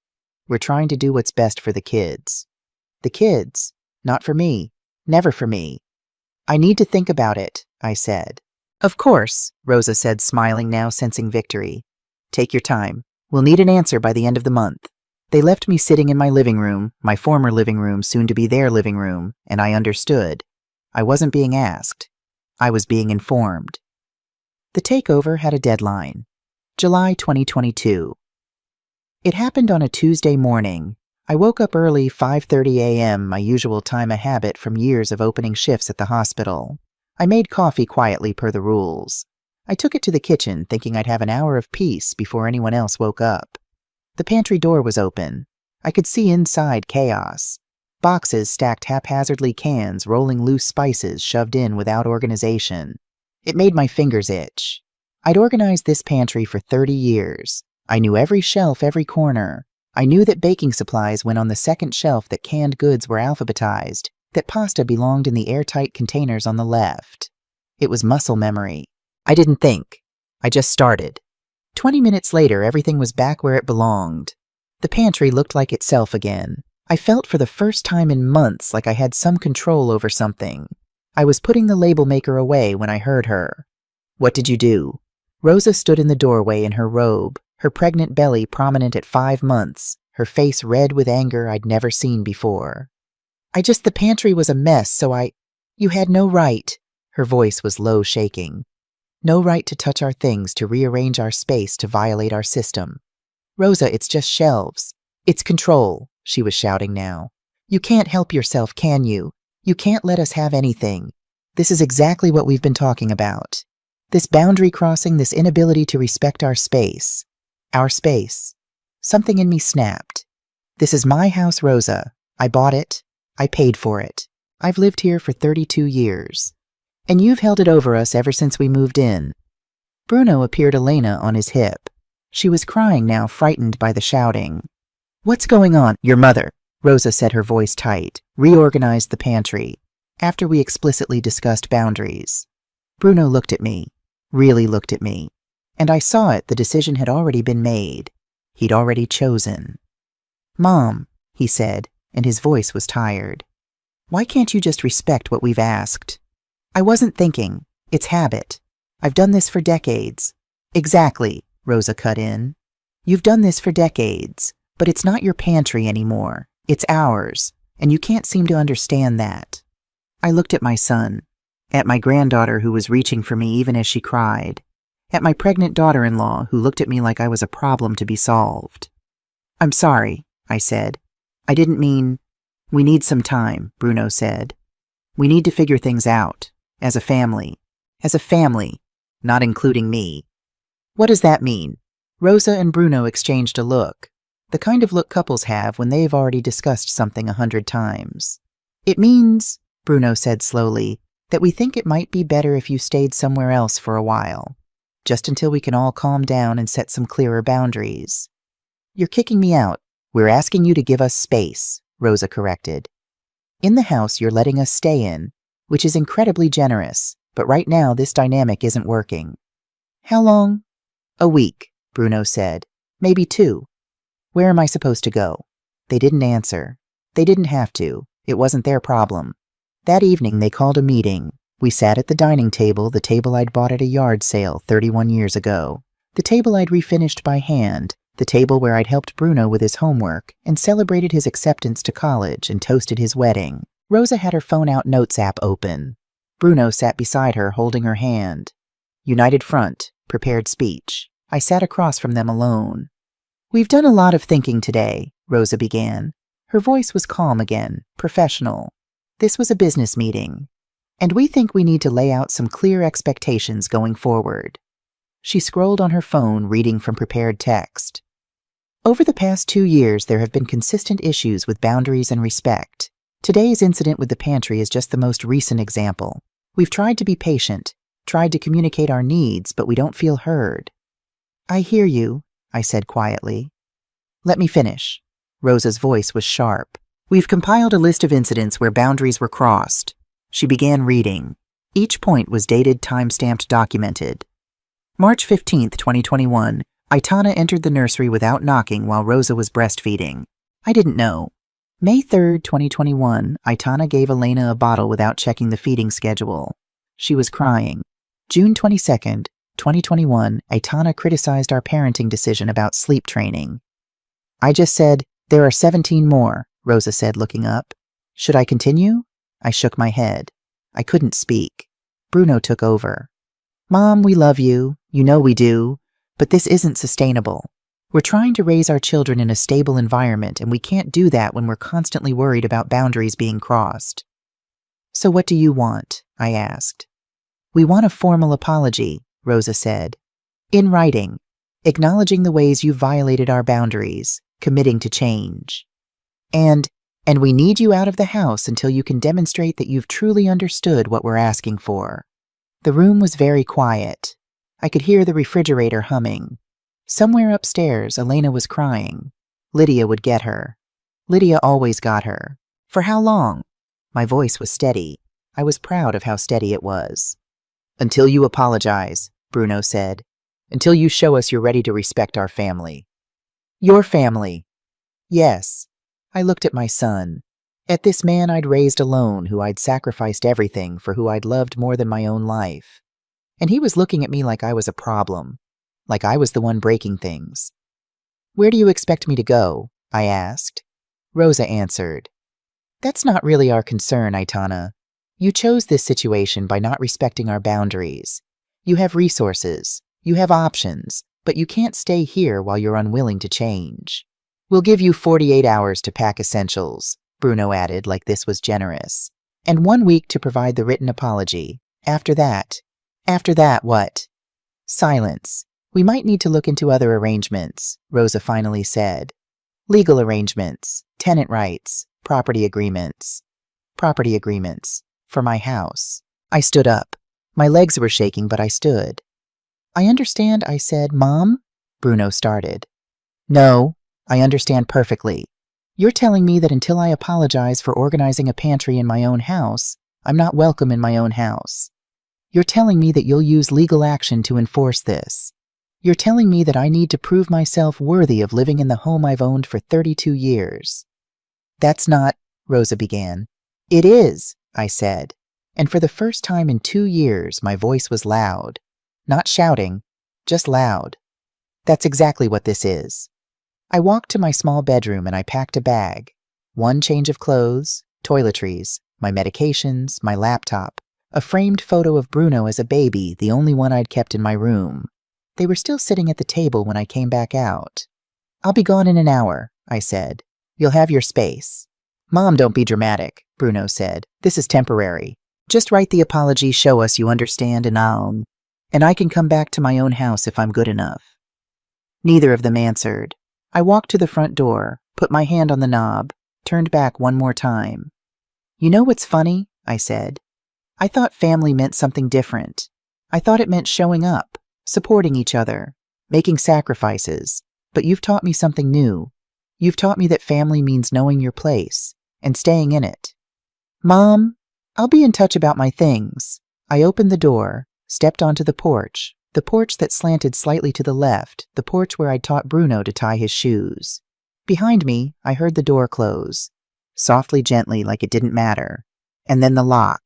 We're trying to do what's best for the kids. The kids? Not for me. Never for me. I need to think about it, I said. Of course, Rosa said, smiling now, sensing victory. Take your time. We'll need an answer by the end of the month. They left me sitting in my living room, my former living room, soon to be their living room, and I understood. I wasn't being asked. I was being informed. The takeover had a deadline. July 2022. It happened on a Tuesday morning. I woke up early, 5:30 a.m., my usual time, a habit from years of opening shifts at the hospital. I made coffee quietly per the rules. I took it to the kitchen, thinking I'd have an hour of peace before anyone else woke up. The pantry door was open. I could see inside chaos. Boxes stacked haphazardly, cans rolling, loose spices shoved in without organization. It made my fingers itch. I'd organized this pantry for 30 years. I knew every shelf, every corner. I knew that baking supplies went on the second shelf, that canned goods were alphabetized, that pasta belonged in the airtight containers on the left. It was muscle memory. I didn't think. I just started. 20 minutes later, everything was back where it belonged. The pantry looked like itself again. I felt for the first time in months like I had some control over something. I was putting the label maker away when I heard her. What did you do? Rosa stood in the doorway in her robe, her pregnant belly prominent at 5 months, her face red with anger I'd never seen before. The pantry was a mess, so You had no right. Her voice was low, shaking. No right to touch our things, to rearrange our space, to violate our system. Rosa, it's just shelves. It's control, she was shouting now. You can't help yourself, can you? You can't let us have anything. This is exactly what we've been talking about. This boundary crossing, this inability to respect our space. Our space. Something in me snapped. This is my house, Rosa. I bought it. I paid for it. I've lived here for 32 years. And you've held it over us ever since we moved in. Bruno appeared, Elena on his hip. She was crying now, frightened by the shouting. What's going on? Your mother, Rosa said, her voice tight, reorganized the pantry, after we explicitly discussed boundaries. Bruno looked at me, really looked at me, and I saw it, the decision had already been made. He'd already chosen. Mom, he said, and his voice was tired. Why can't you just respect what we've asked? I wasn't thinking. It's habit. I've done this for decades. Exactly, Rosa cut in. You've done this for decades, but it's not your pantry anymore. It's ours, and you can't seem to understand that. I looked at my son, at my granddaughter who was reaching for me even as she cried, at my pregnant daughter-in-law who looked at me like I was a problem to be solved. I'm sorry, I said. I didn't mean... We need some time, Bruno said. We need to figure things out. As a family. As a family, not including me. What does that mean? Rosa and Bruno exchanged a look. The kind of look couples have when they've already discussed something 100 times. It means, Bruno said slowly, that we think it might be better if you stayed somewhere else for a while. Just until we can all calm down and set some clearer boundaries. You're kicking me out. We're asking you to give us space, Rosa corrected. In the house you're letting us stay in, which is incredibly generous, but right now this dynamic isn't working. How long? A week, Bruno said. Maybe 2. Where am I supposed to go? They didn't answer. They didn't have to. It wasn't their problem. That evening they called a meeting. We sat at the dining table, the table I'd bought at a yard sale 31 years ago. The table I'd refinished by hand, the table where I'd helped Bruno with his homework and celebrated his acceptance to college and toasted his wedding. Rosa had her phone out, notes app open. Bruno sat beside her, holding her hand. United Front, prepared speech. I sat across from them alone. We've done a lot of thinking today, Rosa began. Her voice was calm again, professional. This was a business meeting, and we think we need to lay out some clear expectations going forward. She scrolled on her phone, reading from prepared text. Over the past 2 years, there have been consistent issues with boundaries and respect. Today's incident with the pantry is just the most recent example. We've tried to be patient, tried to communicate our needs, but we don't feel heard. I hear you, I said quietly. Let me finish. Rosa's voice was sharp. We've compiled a list of incidents where boundaries were crossed. She began reading. Each point was dated, time-stamped, documented. March 15th, 2021, Aitana entered the nursery without knocking while Rosa was breastfeeding. I didn't know. May 3rd, 2021, Aitana gave Elena a bottle without checking the feeding schedule. She was crying. June 22nd, 2021, Aitana criticized our parenting decision about sleep training. I just said, there are 17 more, Rosa said, looking up. Should I continue? I shook my head. I couldn't speak. Bruno took over. Mom, we love you. You know we do. But this isn't sustainable. We're trying to raise our children in a stable environment, and we can't do that when we're constantly worried about boundaries being crossed. So what do you want? I asked. We want a formal apology, Rosa said. In writing, acknowledging the ways you've violated our boundaries, committing to change. And we need you out of the house until you can demonstrate that you've truly understood what we're asking for. The room was very quiet. I could hear the refrigerator humming. Somewhere upstairs, Elena was crying. Lydia would get her. Lydia always got her. For how long? My voice was steady. I was proud of how steady it was. Until you apologize, Bruno said. Until you show us you're ready to respect our family. Your family. Yes. I looked at my son. At this man I'd raised alone, who I'd sacrificed everything for, who I'd loved more than my own life. And he was looking at me like I was a problem. Like I was the one breaking things. Where do you expect me to go? I asked. Rosa answered. That's not really our concern, Aitana. You chose this situation by not respecting our boundaries. You have resources, you have options, but you can't stay here while you're unwilling to change. We'll give you 48 hours to pack essentials, Bruno added, like this was generous. And 1 week to provide the written apology. After that, what? Silence. We might need to look into other arrangements, Rosa finally said. Legal arrangements, tenant rights, property agreements. Property agreements. For my house. I stood up. My legs were shaking, but I stood. I understand, I said. Mom? Bruno started. No, I understand perfectly. You're telling me that until I apologize for organizing a pantry in my own house, I'm not welcome in my own house. You're telling me that you'll use legal action to enforce this. You're telling me that I need to prove myself worthy of living in the home I've owned for 32 years. That's not, Rosa began. It is, I said. And for the first time in 2 years, my voice was loud. Not shouting, just loud. That's exactly what this is. I walked to my small bedroom and I packed a bag. 1 change of clothes, toiletries, my medications, my laptop, a framed photo of Bruno as a baby, the only one I'd kept in my room. They were still sitting at the table when I came back out. I'll be gone in an hour, I said. You'll have your space. Mom, don't be dramatic, Bruno said. This is temporary. Just write the apology, show us you understand, and I can come back to my own house if I'm good enough. Neither of them answered. I walked to the front door, put my hand on the knob, turned back 1 more time. You know what's funny? I said. I thought family meant something different. I thought it meant showing up, supporting each other, making sacrifices. But you've taught me something new. You've taught me that family means knowing your place and staying in it. Mom, I'll be in touch about my things. I opened the door, stepped onto the porch that slanted slightly to the left, the porch where I'd taught Bruno to tie his shoes. Behind me, I heard the door close, softly, gently, like it didn't matter. And then the lock.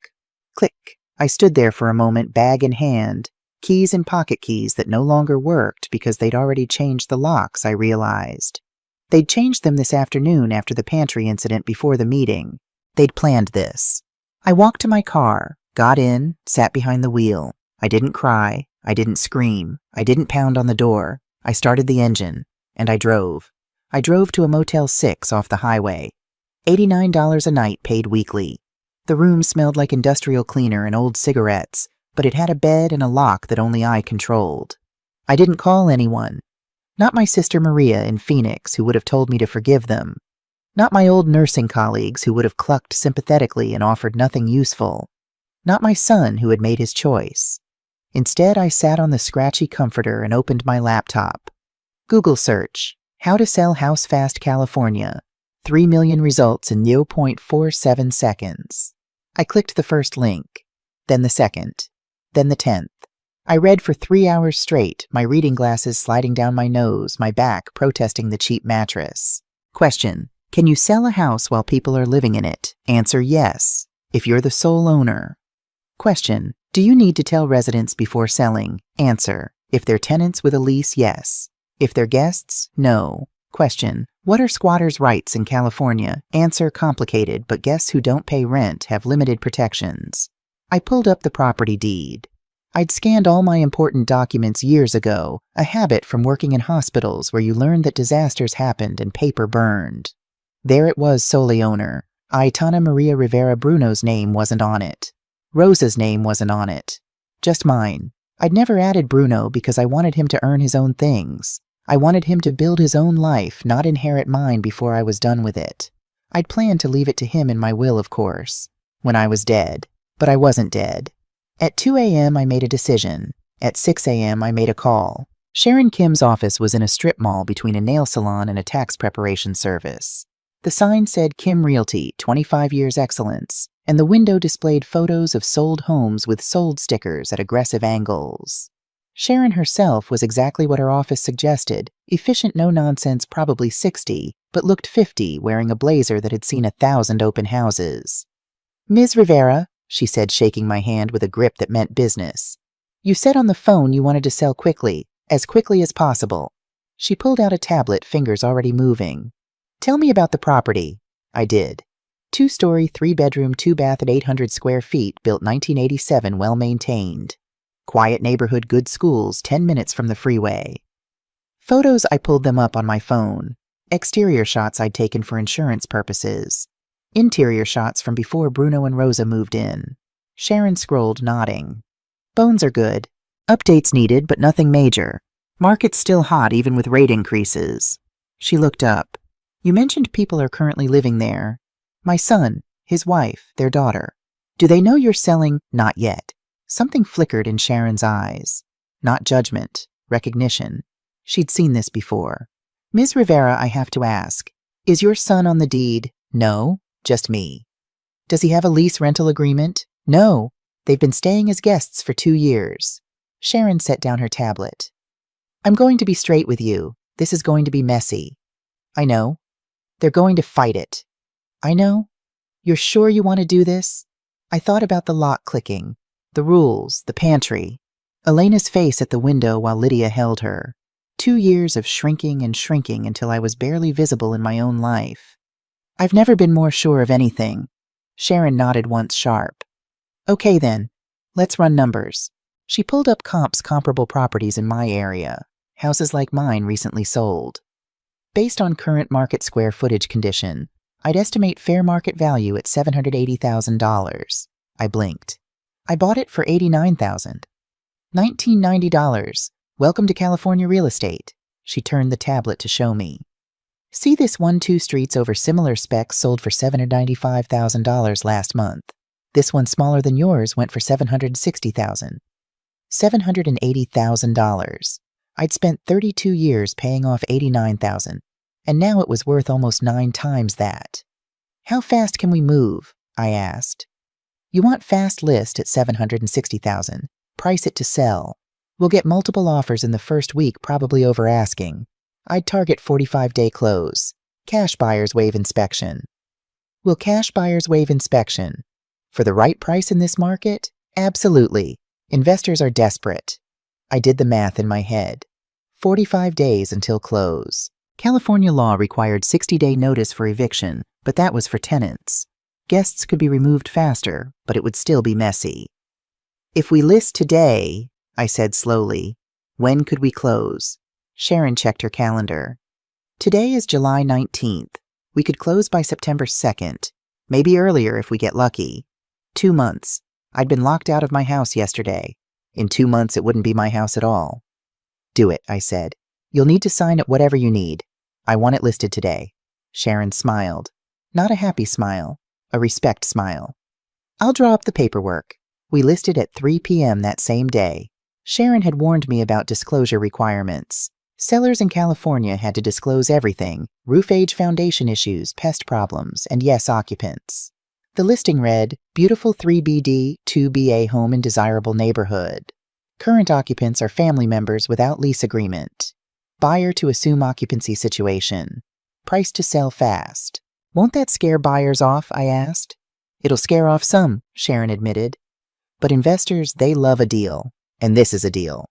Click. I stood there for a moment, bag in hand, keys and pocket keys that no longer worked because they'd already changed the locks, I realized. They'd changed them this afternoon after the pantry incident before the meeting. They'd planned this. I walked to my car, got in, sat behind the wheel. I didn't cry. I didn't scream. I didn't pound on the door. I started the engine, and I drove. I drove to a Motel 6 off the highway. $89 a night paid weekly. The room smelled like industrial cleaner and old cigarettes, but it had a bed and a lock that only I controlled. I didn't call anyone. Not my sister Maria in Phoenix, who would have told me to forgive them. Not my old nursing colleagues who would have clucked sympathetically and offered nothing useful. Not my son who had made his choice. Instead, I sat on the scratchy comforter and opened my laptop. Google search, how to sell house fast California. 3 million results in 0.47 seconds. I clicked the first link, then the second, then the 10th. I read for 3 hours straight, my reading glasses sliding down my nose, my back protesting the cheap mattress. Question: can you sell a house while people are living in it? Answer: yes, if you're the sole owner. Question: do you need to tell residents before selling? Answer: if they're tenants with a lease, yes. If they're guests, no. Question: what are squatters' rights in California? Answer: complicated, but guests who don't pay rent have limited protections. I pulled up the property deed. I'd scanned all my important documents years ago, a habit from working in hospitals where you learn that disasters happened and paper burned. There it was, solely owner. Aitana Maria Rivera Bruno's name wasn't on it. Rosa's name wasn't on it. Just mine. I'd never added Bruno because I wanted him to earn his own things. I wanted him to build his own life, not inherit mine before I was done with it. I'd planned to leave it to him in my will, of course, when I was dead. But I wasn't dead. At 2 a.m. I made a decision. At 6 a.m. I made a call. Sharon Kim's office was in a strip mall between a nail salon and a tax preparation service. The sign said Kim Realty, 25 years excellence, and the window displayed photos of sold homes with sold stickers at aggressive angles. Sharon herself was exactly what her office suggested, efficient no-nonsense, probably 60, but looked 50, wearing a blazer that had seen 1,000 open houses. "Ms. Rivera," she said, shaking my hand with a grip that meant business. "You said on the phone you wanted to sell quickly as possible." She pulled out a tablet, fingers already moving. "Tell me about the property." I did. 2-story, 3-bedroom, 2-bath at 800 square feet, built 1987, well-maintained. Quiet neighborhood, good schools, 10 minutes from the freeway. Photos, I pulled them up on my phone. Exterior shots I'd taken for insurance purposes. Interior shots from before Bruno and Rosa moved in. Sharon scrolled, nodding. "Bones are good. Updates needed, but nothing major. Market's still hot even with rate increases." She looked up. "You mentioned people are currently living there. My son, his wife, their daughter. Do they know you're selling?" "Not yet." Something flickered in Sharon's eyes. Not judgment, recognition. She'd seen this before. "Ms. Rivera, I have to ask, is your son on the deed?" "No, just me." "Does he have a lease rental agreement?" "No. They've been staying as guests for 2 years. Sharon set down her tablet. "I'm going to be straight with you. This is going to be messy." "I know." "They're going to fight it." "I know." "You're sure you want to do this?" I thought about the lock clicking, the rules, the pantry. Elena's face at the window while Lydia held her. 2 years of shrinking and shrinking until I was barely visible in my own life. "I've never been more sure of anything." Sharon nodded once sharp. "Okay then, let's run numbers." She pulled up comps, comparable properties in my area, houses like mine recently sold. Based on current market square footage condition, I'd estimate fair market value at $780,000. I blinked. I bought it for $89,000. $1990. Welcome to California real estate. She turned the tablet to show me. "See this 1-2 streets over similar specs sold for $795,000 last month. This one smaller than yours went for $760,000. $780,000. I'd spent 32 years paying off $89,000, and now it was worth almost 9 times that. "How fast can we move?" I asked. "You want fast list at $760,000. Price it to sell. We'll get multiple offers in the first week, probably over asking. I'd target 45-day close. Cash buyers waive inspection." "Will cash buyers waive inspection? For the right price in this market? Absolutely. Investors are desperate." I did the math in my head. 45 days until close. California law required 60-day notice for eviction, but that was for tenants. Guests could be removed faster, but it would still be messy. "If we list today," I said slowly, "when could we close?" Sharon checked her calendar. "Today is July 19th. We could close by September 2nd, maybe earlier if we get lucky. 2 months. I'd been locked out of my house yesterday. In 2 months, it wouldn't be my house at all. Do it, I said. You'll need to sign it whatever you need. I want it listed today. Sharon smiled. Not a happy smile, a respect smile. I'll draw up the paperwork. We listed at 3 p.m. that same day. Sharon had warned me about disclosure requirements. Sellers in California had to disclose everything: roof age, foundation issues, pest problems, and yes, occupants. The listing read, beautiful 3BD, 2BA home in desirable neighborhood. Current occupants are family members without lease agreement. Buyer to assume occupancy situation. Price to sell fast. Won't that scare buyers off? I asked. It'll scare off some, Sharon admitted. But investors, they love a deal. And this is a deal.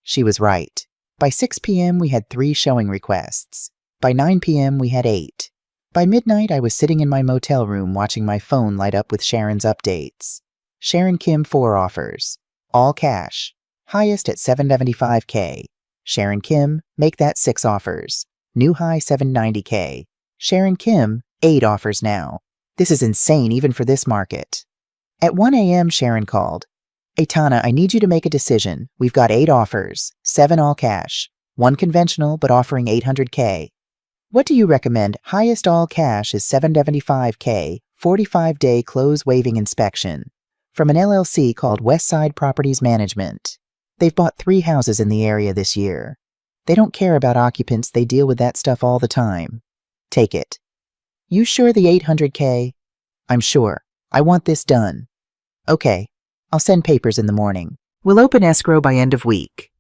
She was right. By 6 p.m. we had 3 showing requests. By 9 p.m. we had 8. By midnight I was sitting in my motel room watching my phone light up with Sharon's updates. Sharon Kim 4 offers. All cash. Highest at $775K. Sharon Kim, make that 6 offers. New high $790K. Sharon Kim, 8 offers now. This is insane even for this market. At 1 a.m. Sharon called. Aitana, I need you to make a decision. We've got 8 offers, 7 all cash, 1 conventional but offering $800K. What do you recommend? Highest all cash is $775K, 45-day close waiving inspection. From an LLC called Westside Properties Management. They've bought 3 houses in the area this year. They don't care about occupants, they deal with that stuff all the time. Take it. You sure the $800K? I'm sure. I want this done. Okay. I'll send papers in the morning. We'll open escrow by end of week.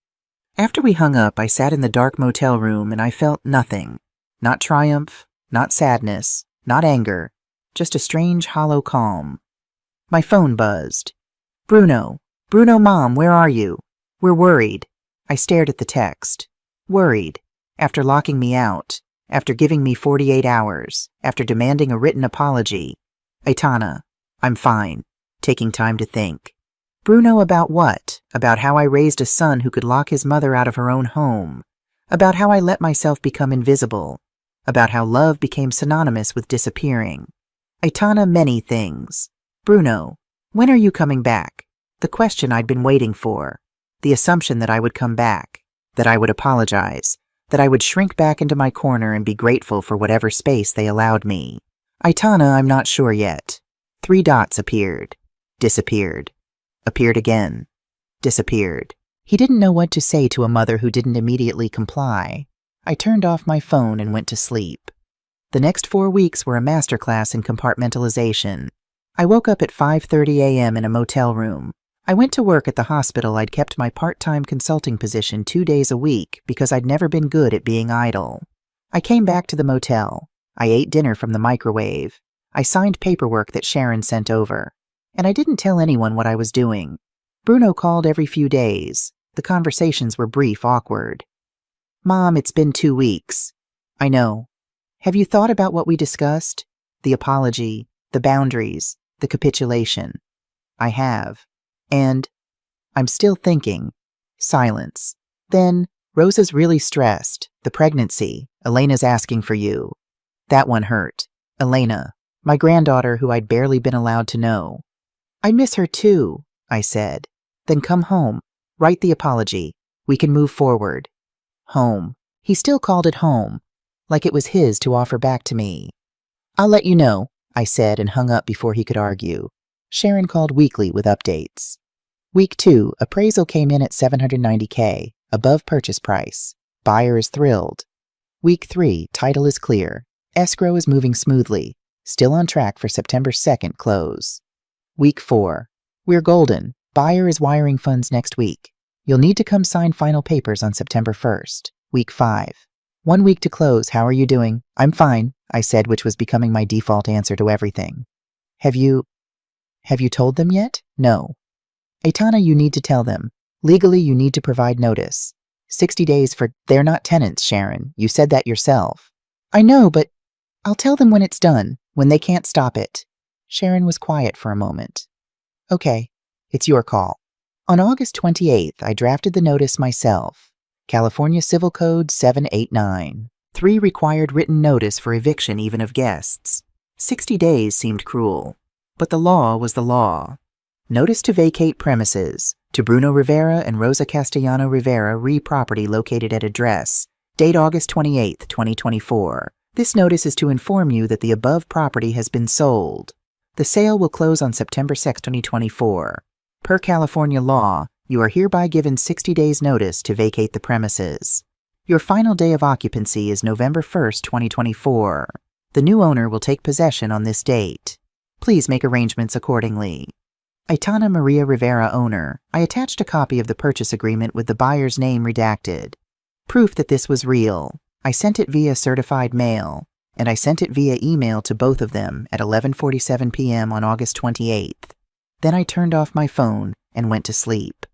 After we hung up, I sat in the dark motel room and I felt nothing. Not triumph, not sadness, not anger, just a strange hollow calm. My phone buzzed. Bruno, Mom, where are you? We're worried. I stared at the text. Worried. After locking me out. After giving me 48 hours. After demanding a written apology. Aitana, I'm fine. Taking time to think. Bruno, about what? About how I raised a son who could lock his mother out of her own home. About how I let myself become invisible. About how love became synonymous with disappearing. Aitana, many things. Bruno, when are you coming back? The question I'd been waiting for. The assumption that I would come back. That I would apologize. That I would shrink back into my corner and be grateful for whatever space they allowed me. Aitana, I'm not sure yet. 3 dots appeared. Disappeared. Appeared again. Disappeared. He didn't know what to say to a mother who didn't immediately comply. I turned off my phone and went to sleep. The next 4 weeks were a masterclass in compartmentalization. I woke up at 5:30 a.m. in a motel room. I went to work at the hospital. I'd kept my part-time consulting position 2 days a week because I'd never been good at being idle. I came back to the motel. I ate dinner from the microwave. I signed paperwork that Sharon sent over. And I didn't tell anyone what I was doing. Bruno called every few days. The conversations were brief, awkward. Mom, it's been 2 weeks. I know. Have you thought about what we discussed? The apology, the boundaries, the capitulation. I have. And I'm still thinking. Silence. Then, Rosa's really stressed. The pregnancy. Elena's asking for you. That one hurt. Elena, my granddaughter who I'd barely been allowed to know. I miss her too, I said. Then come home. Write the apology. We can move forward. Home. He still called it home, like it was his to offer back to me. I'll let you know, I said and hung up before he could argue. Sharon called weekly with updates. Week 2, appraisal came in at $790K, above purchase price. Buyer is thrilled. Week 3, title is clear. Escrow is moving smoothly. Still on track for September 2nd close. Week 4, we're golden. Buyer is wiring funds next week. You'll need to come sign final papers on September 1st. Week 5. 1 week to close. How are you doing? I'm fine, I said, which was becoming my default answer to everything. Have you told them yet? No. Aitana, you need to tell them. Legally, you need to provide notice. 60 days for... They're not tenants, Sharon. You said that yourself. I know, but I'll tell them when it's done, when they can't stop it. Sharon was quiet for a moment. Okay, it's your call. On August 28th, I drafted the notice myself. California Civil Code 789. 3 required written notice for eviction even of guests. 60 days seemed cruel. But the law was the law. Notice to vacate premises to Bruno Rivera and Rosa Castellano Rivera, re-property located at address. Date August 28, 2024. This notice is to inform you that the above property has been sold. The sale will close on September 6, 2024. Per California law, you are hereby given 60 days notice to vacate the premises. Your final day of occupancy is November 1, 2024. The new owner will take possession on this date. Please make arrangements accordingly. Aitana Maria Rivera, owner. I attached a copy of the purchase agreement with the buyer's name redacted. Proof that this was real. I sent it via certified mail, and I sent it via email to both of them at 11:47 p.m. on August 28th. Then I turned off my phone and went to sleep.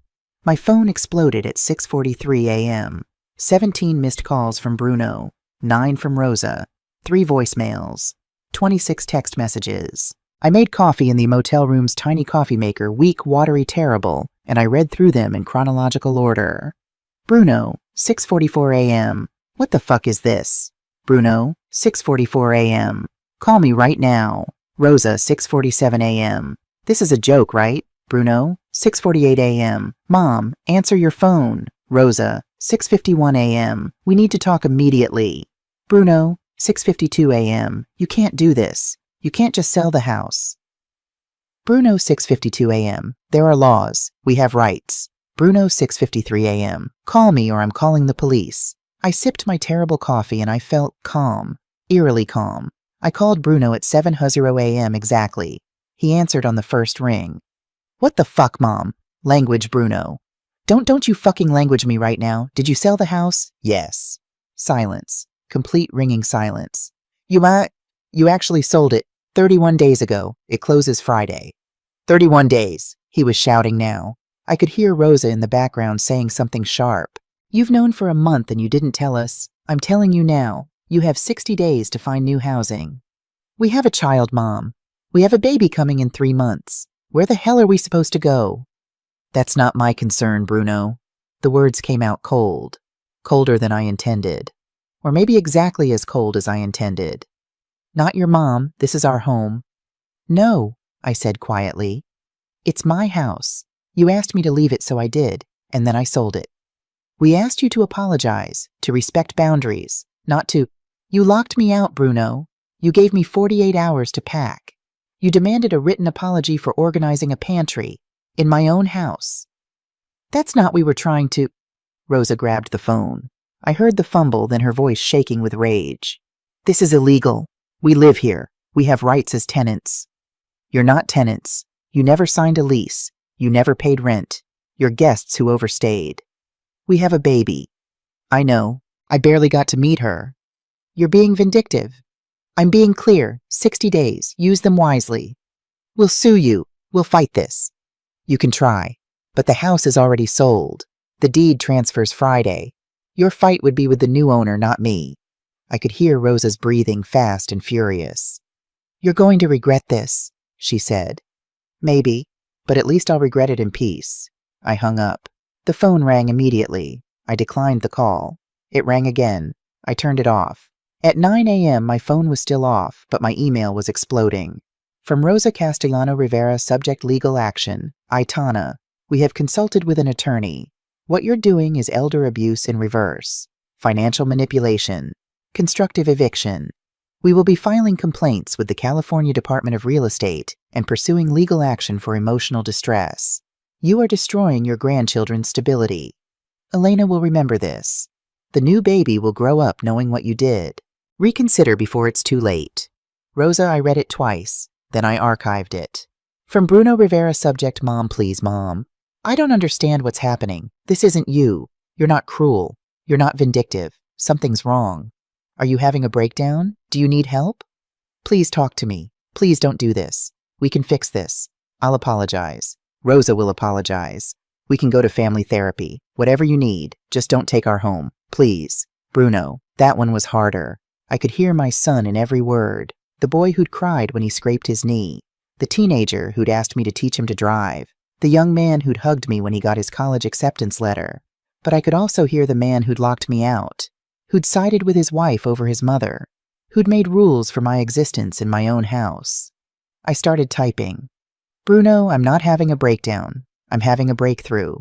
My phone exploded at 6:43 a.m. 17 missed calls from Bruno, 9 from Rosa, 3 voicemails, 26 text messages. I made coffee in the motel room's tiny coffee maker, weak, watery, terrible, and I read through them in chronological order. Bruno, 6:44 a.m. What the fuck is this? Bruno, 6:44 a.m. Call me right now. Rosa, 6:47 a.m. This is a joke, right? Bruno, 6:48 a.m. Mom, answer your phone. Rosa, 6:51 a.m. We need to talk immediately. Bruno, 6:52 a.m. You can't do this. You can't just sell the house. Bruno, 6:52 a.m. There are laws. We have rights. Bruno, 6:53 a.m. Call me or I'm calling the police. I sipped my terrible coffee and I felt calm, eerily calm. I called Bruno at 7:00 a.m. exactly. He answered on the first ring. What the fuck, Mom? Language, Bruno. Don't you fucking language me right now. Did you sell the house? Yes. Silence. Complete ringing silence. You actually sold it 31 days ago. It closes Friday. 31 days, he was shouting now. I could hear Rosa in the background saying something sharp. You've known for a month and you didn't tell us. I'm telling you now. You have 60 days to find new housing. We have a child, Mom. We have a baby coming in 3 months. Where the hell are we supposed to go? That's not my concern, Bruno. The words came out cold. Colder than I intended. Or maybe exactly as cold as I intended. Not your mom. This is our home. No, I said quietly. It's my house. You asked me to leave it, so I did, and then I sold it. We asked you to apologize, to respect boundaries, not to... You locked me out, Bruno. You gave me 48 hours to pack. You demanded a written apology for organizing a pantry in my own house. That's not we were trying to... Rosa grabbed the phone. I heard the fumble, then her voice shaking with rage. This is illegal. We live here. We have rights as tenants. You're not tenants. You never signed a lease. You never paid rent. You're guests who overstayed. We have a baby. I know. I barely got to meet her. You're being vindictive. I'm being clear. 60 days. Use them wisely. We'll sue you. We'll fight this. You can try. But the house is already sold. The deed transfers Friday. Your fight would be with the new owner, not me. I could hear Rosa's breathing fast and furious. You're going to regret this, she said. Maybe, but at least I'll regret it in peace. I hung up. The phone rang immediately. I declined the call. It rang again. I turned it off. At 9 a.m. my phone was still off, but my email was exploding. From Rosa Castellano Rivera, subject legal action. Aitana, we have consulted with an attorney. What you're doing is elder abuse in reverse. Financial manipulation. Constructive eviction. We will be filing complaints with the California Department of Real Estate and pursuing legal action for emotional distress. You are destroying your grandchildren's stability. Elena will remember this. The new baby will grow up knowing what you did. Reconsider before it's too late. Rosa, I read it twice. Then I archived it. From Bruno Rivera, subject, Mom, please, Mom. I don't understand what's happening. This isn't you. You're not cruel. You're not vindictive. Something's wrong. Are you having a breakdown? Do you need help? Please talk to me. Please don't do this. We can fix this. I'll apologize. Rosa will apologize. We can go to family therapy. Whatever you need. Just don't take our home. Please. Bruno, that one was harder. I could hear my son in every word. The boy who'd cried when he scraped his knee. The teenager who'd asked me to teach him to drive. The young man who'd hugged me when he got his college acceptance letter. But I could also hear the man who'd locked me out, who'd sided with his wife over his mother, who'd made rules for my existence in my own house. I started typing. Bruno, I'm not having a breakdown. I'm having a breakthrough.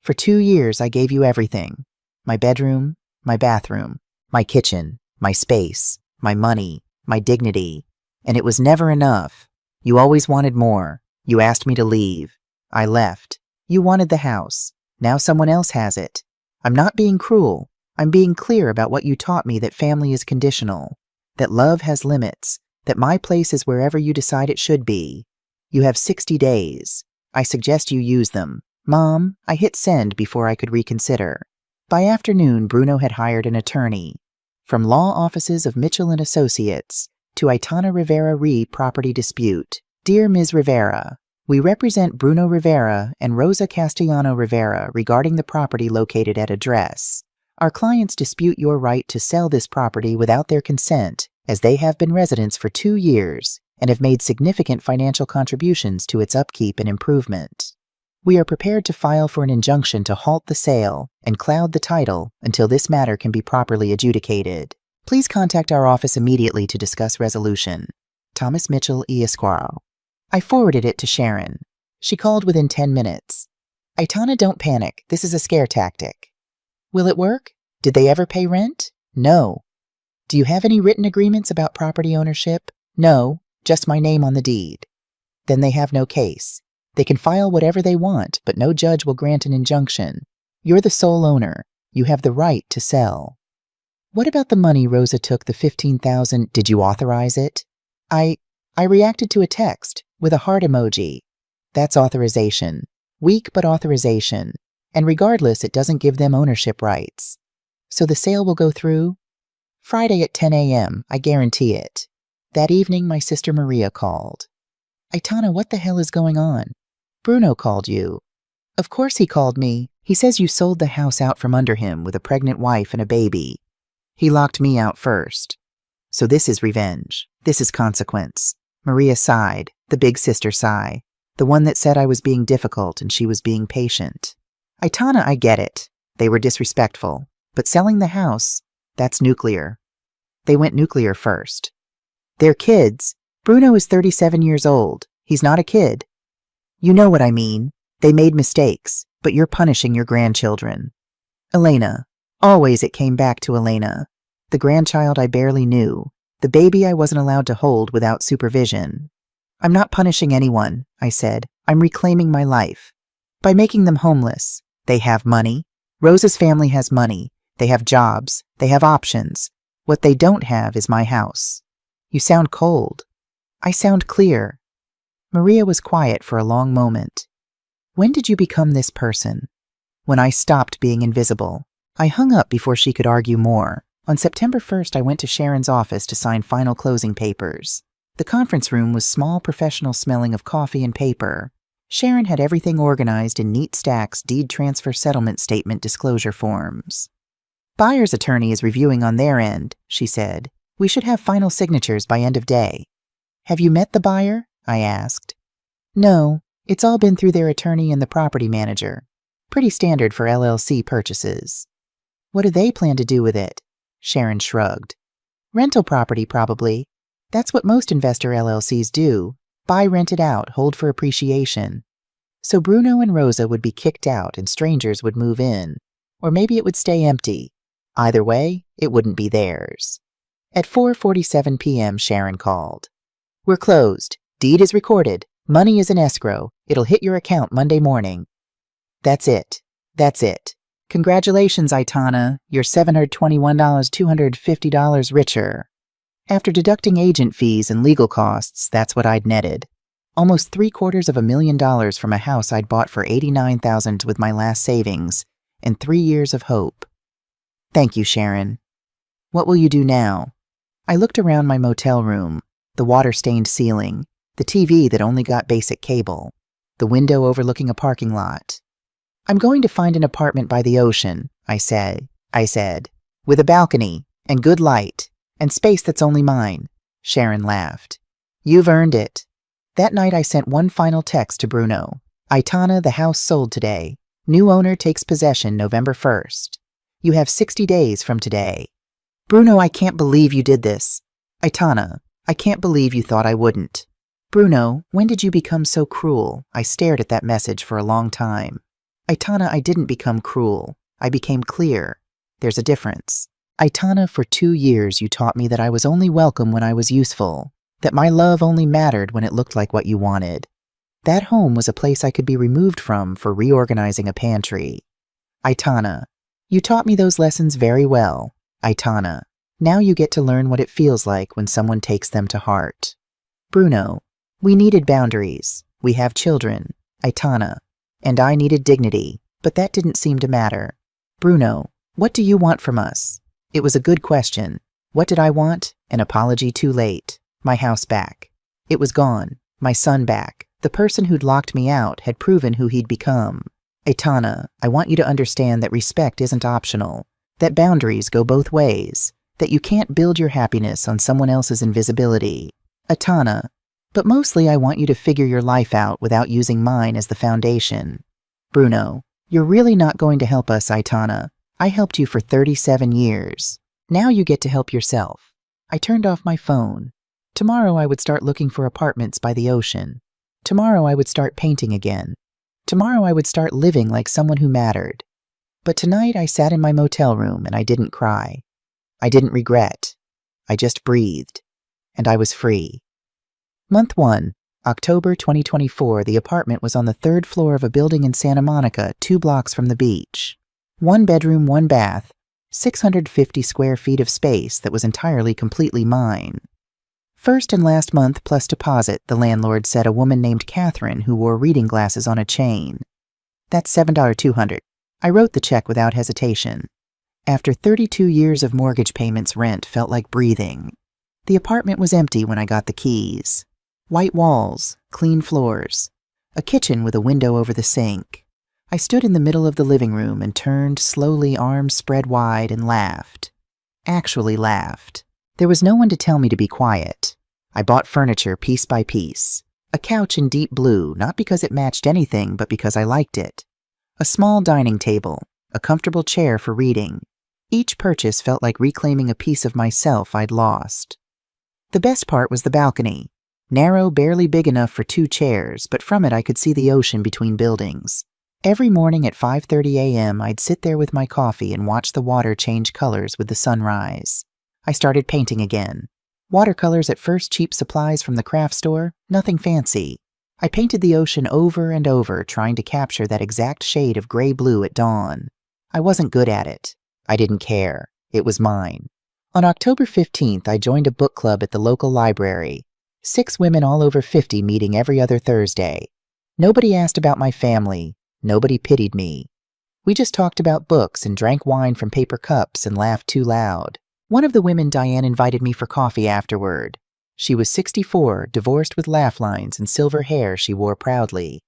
For 2 years, I gave you everything. My bedroom, my bathroom, my kitchen, my space, my money, my dignity. And it was never enough. You always wanted more. You asked me to leave. I left. You wanted the house. Now someone else has it. I'm not being cruel. I'm being clear about what you taught me, that family is conditional, that love has limits, that my place is wherever you decide it should be. You have 60 days. I suggest you use them. Mom, I hit send before I could reconsider. By afternoon, Bruno had hired an attorney. From law offices of Mitchell & Associates to Aitana Rivera Re Property Dispute. Dear Ms. Rivera, we represent Bruno Rivera and Rosa Castellano Rivera regarding the property located at address. Our clients dispute your right to sell this property without their consent, as they have been residents for 2 years and have made significant financial contributions to its upkeep and improvement. We are prepared to file for an injunction to halt the sale and cloud the title until this matter can be properly adjudicated. Please contact our office immediately to discuss resolution. Thomas Mitchell, E. Esquire. I forwarded it to Sharon. She called within 10 minutes. Aitana, don't panic. This is a scare tactic. Will it work? Did they ever pay rent? No. Do you have any written agreements about property ownership? No, just my name on the deed. Then they have no case. They can file whatever they want, but no judge will grant an injunction. You're the sole owner. You have the right to sell. What about the money Rosa took, the $15,000? Did you authorize it? I reacted to a text with a heart emoji. That's authorization. Weak, but authorization. And regardless, it doesn't give them ownership rights. So the sale will go through? Friday at 10 a.m., I guarantee it. That evening, my sister Maria called. Aitana, what the hell is going on? Bruno called you. Of course he called me. He says you sold the house out from under him with a pregnant wife and a baby. He locked me out first. So this is revenge. This is consequence. Maria sighed, the big sister sigh, the one that said I was being difficult and she was being patient. Aitana, I get it. They were disrespectful. But selling the house, that's nuclear. They went nuclear first. They're kids. Bruno is 37 years old. He's not a kid. You know what I mean. They made mistakes, but you're punishing your grandchildren. Elena. Always it came back to Elena. The grandchild I barely knew. The baby I wasn't allowed to hold without supervision. I'm not punishing anyone, I said. I'm reclaiming my life. By making them homeless. They have money. Rosa's family has money. They have jobs. They have options. What they don't have is my house. You sound cold. I sound clear. Maria was quiet for a long moment. When did you become this person? When I stopped being invisible. I hung up before she could argue more. On September 1st, I went to Sharon's office to sign final closing papers. The conference room was small, professional, smelling of coffee and paper. Sharon had everything organized in neat stacks, deed transfer settlement statement disclosure forms. Buyer's attorney is reviewing on their end, she said. We should have final signatures by end of day. Have you met the buyer? I asked. No, it's all been through their attorney and the property manager. Pretty standard for LLC purchases. What do they plan to do with it? Sharon shrugged. Rental property, probably. That's what most investor LLCs do. Buy, rent it out, hold for appreciation. So Bruno and Rosa would be kicked out and strangers would move in. Or maybe it would stay empty. Either way, it wouldn't be theirs. At 4:47 p.m., Sharon called. We're closed. Deed is recorded. Money is in escrow. It'll hit your account Monday morning. That's it. That's it. Congratulations, Aitana. You're $721,250 richer. After deducting agent fees and legal costs, that's what I'd netted. Almost $750,000 from a house I'd bought for $89,000 with my last savings and 3 years of hope. Thank you, Sharon. What will you do now? I looked around my motel room, the water-stained ceiling, the TV that only got basic cable, the window overlooking a parking lot. I'm going to find an apartment by the ocean, I said, with a balcony and good light and space that's only mine. Sharon laughed. You've earned it. That night I sent one final text to Bruno. Aitana, the house sold today. New owner takes possession November 1st. You have 60 days from today. Bruno, I can't believe you did this. Aitana, I can't believe you thought I wouldn't. Bruno, when did you become so cruel? I stared at that message for a long time. Aitana, I didn't become cruel. I became clear. There's a difference. Aitana, for 2 years you taught me that I was only welcome when I was useful, that my love only mattered when it looked like what you wanted. That home was a place I could be removed from for reorganizing a pantry. Aitana, you taught me those lessons very well. Aitana, now you get to learn what it feels like when someone takes them to heart. Bruno, we needed boundaries. We have children. Aitana, and I needed dignity, but that didn't seem to matter. Bruno, what do you want from us? It was a good question. What did I want? An apology too late. My house back. It was gone. My son back. The person who'd locked me out had proven who he'd become. Aitana, I want you to understand that respect isn't optional, that boundaries go both ways, that you can't build your happiness on someone else's invisibility. Aitana, but mostly I want you to figure your life out without using mine as the foundation. Bruno, you're really not going to help us, Aitana. I helped you for 37 years. Now you get to help yourself. I turned off my phone. Tomorrow I would start looking for apartments by the ocean. Tomorrow I would start painting again. Tomorrow I would start living like someone who mattered. But tonight I sat in my motel room and I didn't cry. I didn't regret. I just breathed. And I was free. Month 1, October 2024, the apartment was on the 3rd floor of a building in Santa Monica, 2 blocks from the beach. 1 bedroom, 1 bath, 650 square feet of space that was entirely completely mine. First and last month plus deposit, the landlord said, a woman named Catherine who wore reading glasses on a chain. That's $7,200. I wrote the check without hesitation. After 32 years of mortgage payments, rent felt like breathing. The apartment was empty when I got the keys. White walls, clean floors, a kitchen with a window over the sink. I stood in the middle of the living room and turned slowly, arms spread wide, and laughed. Actually laughed. There was no one to tell me to be quiet. I bought furniture piece by piece. A couch in deep blue, not because it matched anything, but because I liked it. A small dining table, a comfortable chair for reading. Each purchase felt like reclaiming a piece of myself I'd lost. The best part was the balcony. Narrow, barely big enough for 2 chairs, but from it I could see the ocean between buildings. Every morning at 5:30 a.m. I'd sit there with my coffee and watch the water change colors with the sunrise. I started painting again. Watercolors at first, cheap supplies from the craft store, nothing fancy. I painted the ocean over and over, trying to capture that exact shade of gray-blue at dawn. I wasn't good at it. I didn't care. It was mine. On October 15th, I joined a book club at the local library. 6 women all over 50 meeting every other Thursday. Nobody asked about my family. Nobody pitied me. We just talked about books and drank wine from paper cups and laughed too loud. One of the women, Diane, invited me for coffee afterward. She was 64, divorced with laugh lines and silver hair she wore proudly.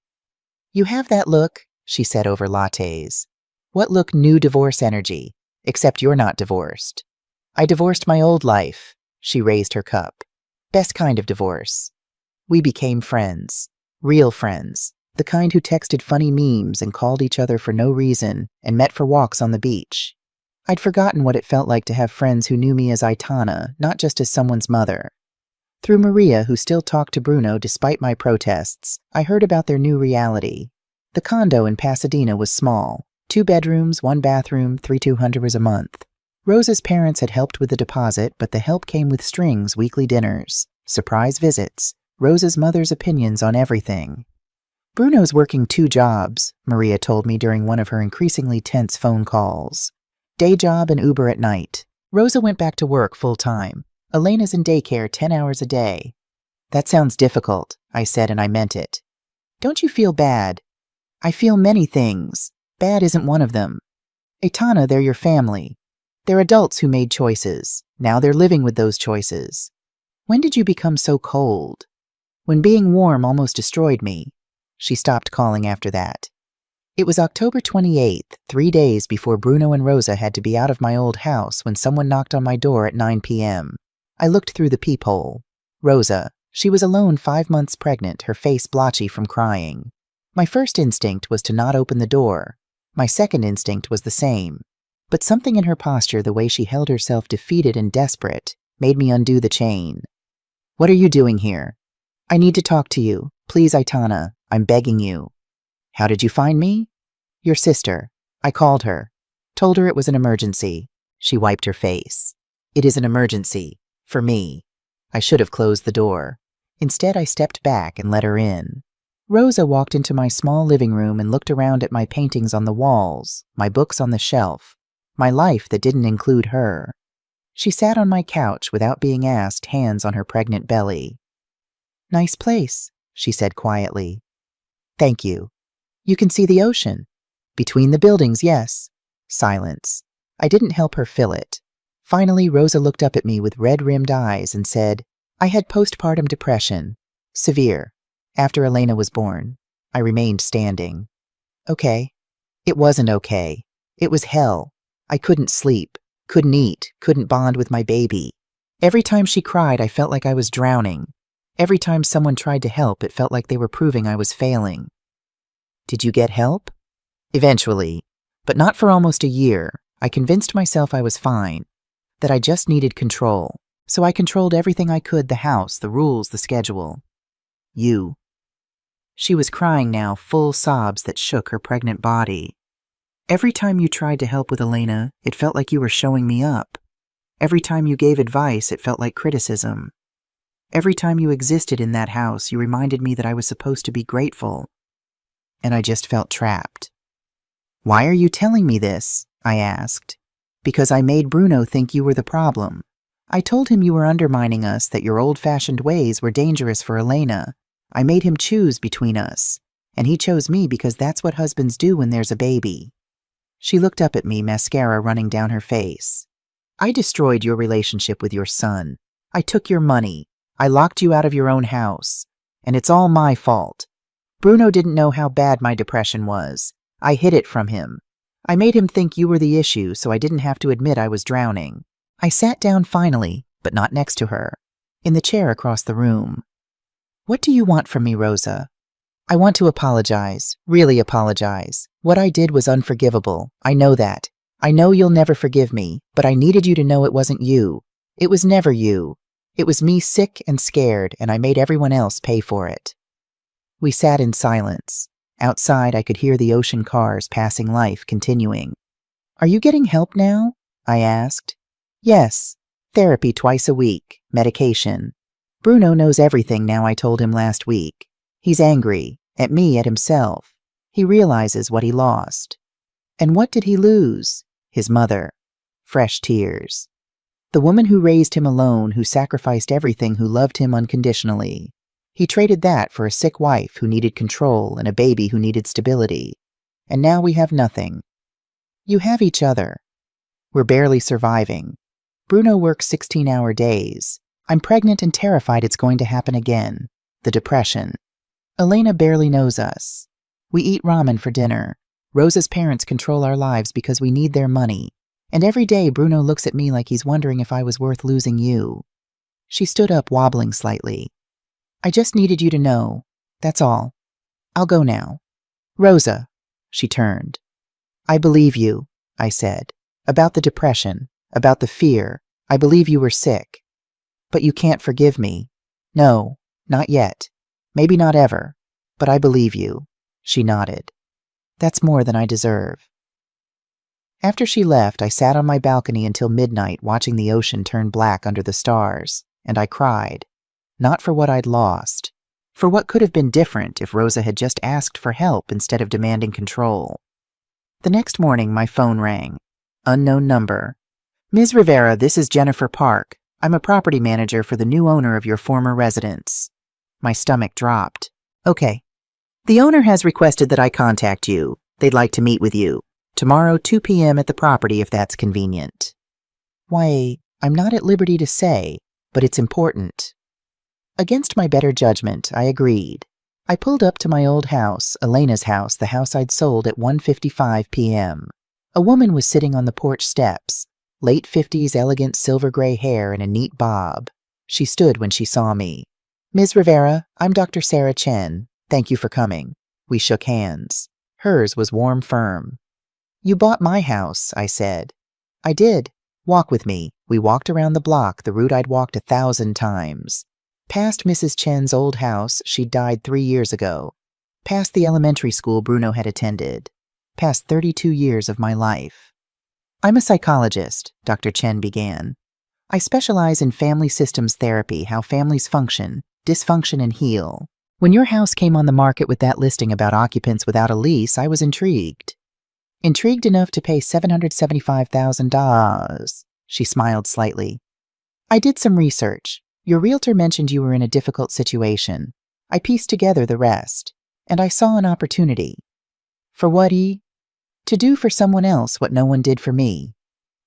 "You have that look," she said over lattes. "What look, new divorce energy, except you're not divorced." "I divorced my old life." She raised her cup. "Best kind of divorce." We became friends. Real friends. The kind who texted funny memes and called each other for no reason and met for walks on the beach. I'd forgotten what it felt like to have friends who knew me as Aitana, not just as someone's mother. Through Maria, who still talked to Bruno despite my protests, I heard about their new reality. The condo in Pasadena was small. 2 bedrooms, 1 bathroom, $3,200 a month. Rosa's parents had helped with the deposit, but the help came with strings, weekly dinners, surprise visits, Rosa's mother's opinions on everything. "Bruno's working 2 jobs, Maria told me during one of her increasingly tense phone calls. Day job and Uber at night. Rosa went back to work full-time. Elena's in daycare 10 hours a day." "That sounds difficult," I said, and I meant it. "Don't you feel bad?" "I feel many things. Bad isn't one of them. Aitana, they're your family. They're adults who made choices. Now they're living with those choices. When did you become so cold? When being warm almost destroyed me." She stopped calling after that. It was October 28th, 3 days before Bruno and Rosa had to be out of my old house, when someone knocked on my door at 9 p.m. I looked through the peephole. Rosa. She was alone, 5 months pregnant, her face blotchy from crying. My first instinct was to not open the door. My second instinct was the same. But something in her posture, the way she held herself defeated and desperate, made me undo the chain. "What are you doing here?" "I need to talk to you. Please, Aitana. I'm begging you." "How did you find me?" "Your sister. I called her. Told her it was an emergency." She wiped her face. "It is an emergency. For me." I should have closed the door. Instead, I stepped back and let her in. Rosa walked into my small living room and looked around at my paintings on the walls, my books on the shelf, my life that didn't include her. She sat on my couch without being asked, hands on her pregnant belly. "Nice place," she said quietly. "Thank you. You can see the ocean." "Between the buildings, yes." Silence. I didn't help her fill it. Finally, Rosa looked up at me with red-rimmed eyes and said, "I had postpartum depression. Severe. After Elena was born." I remained standing. "Okay." It wasn't okay. It was hell. I couldn't sleep, couldn't eat, couldn't bond with my baby. Every time she cried, I felt like I was drowning. Every time someone tried to help, it felt like they were proving I was failing. "Did you get help?" "Eventually, but not for almost a year. I convinced myself I was fine, that I just needed control. So I controlled everything I could, the house, the rules, the schedule." "You." She was crying now, full sobs that shook her pregnant body. "Every time you tried to help with Elena, it felt like you were showing me up. Every time you gave advice, it felt like criticism. Every time you existed in that house, you reminded me that I was supposed to be grateful. And I just felt trapped." "Why are you telling me this?" I asked. "Because I made Bruno think you were the problem. I told him you were undermining us, that your old-fashioned ways were dangerous for Elena. I made him choose between us, and he chose me because that's what husbands do when there's a baby." She looked up at me, mascara running down her face. "I destroyed your relationship with your son. I took your money. I locked you out of your own house. And it's all my fault. Bruno didn't know how bad my depression was. I hid it from him. I made him think you were the issue so I didn't have to admit I was drowning." I sat down finally, but not next to her, in the chair across the room. "What do you want from me, Rosa?" "I want to apologize, really apologize. What I did was unforgivable. I know that. I know you'll never forgive me, but I needed you to know it wasn't you. It was never you. It was me sick and scared, and I made everyone else pay for it." We sat in silence. Outside, I could hear the ocean cars passing life continuing. "Are you getting help now?" I asked. "Yes. Therapy twice a week. Medication. Bruno knows everything now, I told him last week. He's angry. At me, at himself. He realizes what he lost." "And what did he lose?" "His mother." Fresh tears. "The woman who raised him alone, who sacrificed everything, who loved him unconditionally. He traded that for a sick wife who needed control and a baby who needed stability. And now we have nothing. You have each other. We're barely surviving. Bruno works 16-hour days. I'm pregnant and terrified it's going to happen again. The depression. Elena barely knows us. We eat ramen for dinner. Rosa's parents control our lives because we need their money. And every day Bruno looks at me like he's wondering if I was worth losing you." She stood up, wobbling slightly. "I just needed you to know. That's all. I'll go now." "Rosa." She turned. "I believe you," I said. "About the depression, about the fear. I believe you were sick. But you can't forgive me. No, not yet. Maybe not ever. But I believe you." She nodded. "That's more than I deserve." After she left, I sat on my balcony until midnight watching the ocean turn black under the stars, and I cried. Not for what I'd lost. For what could have been different if Rosa had just asked for help instead of demanding control. The next morning, my phone rang. Unknown number. "Ms. Rivera, this is Jennifer Park. I'm a property manager for the new owner of your former residence." My stomach dropped. "Okay. The owner has requested that I contact you. They'd like to meet with you. Tomorrow, 2 p.m. at the property if that's convenient." "Why, I'm not at liberty to say, but it's important." Against my better judgment, I agreed. I pulled up to my old house, Elena's house, the house I'd sold at 1:55 p.m. A woman was sitting on the porch steps, late 50s elegant silver-gray hair in a neat bob. She stood when she saw me. "Ms. Rivera, I'm Dr. Sarah Chen. Thank you for coming." We shook hands. Hers was warm, firm. "You bought my house," I said. I did. Walk with me. We walked around the block, the route I'd walked 1,000 times. Past Mrs. Chen's old house, she'd died 3 years ago. Past the elementary school Bruno had attended. Past 32 years of my life. I'm a psychologist, Dr. Chen began. I specialize in family systems therapy, how families function, dysfunction, and heal. When your house came on the market with that listing about occupants without a lease, I was intrigued. Intrigued enough to pay $775,000. She smiled slightly. I did some research. Your realtor mentioned you were in a difficult situation. I pieced together the rest, and I saw an opportunity. For what to do for someone else what no one did for me.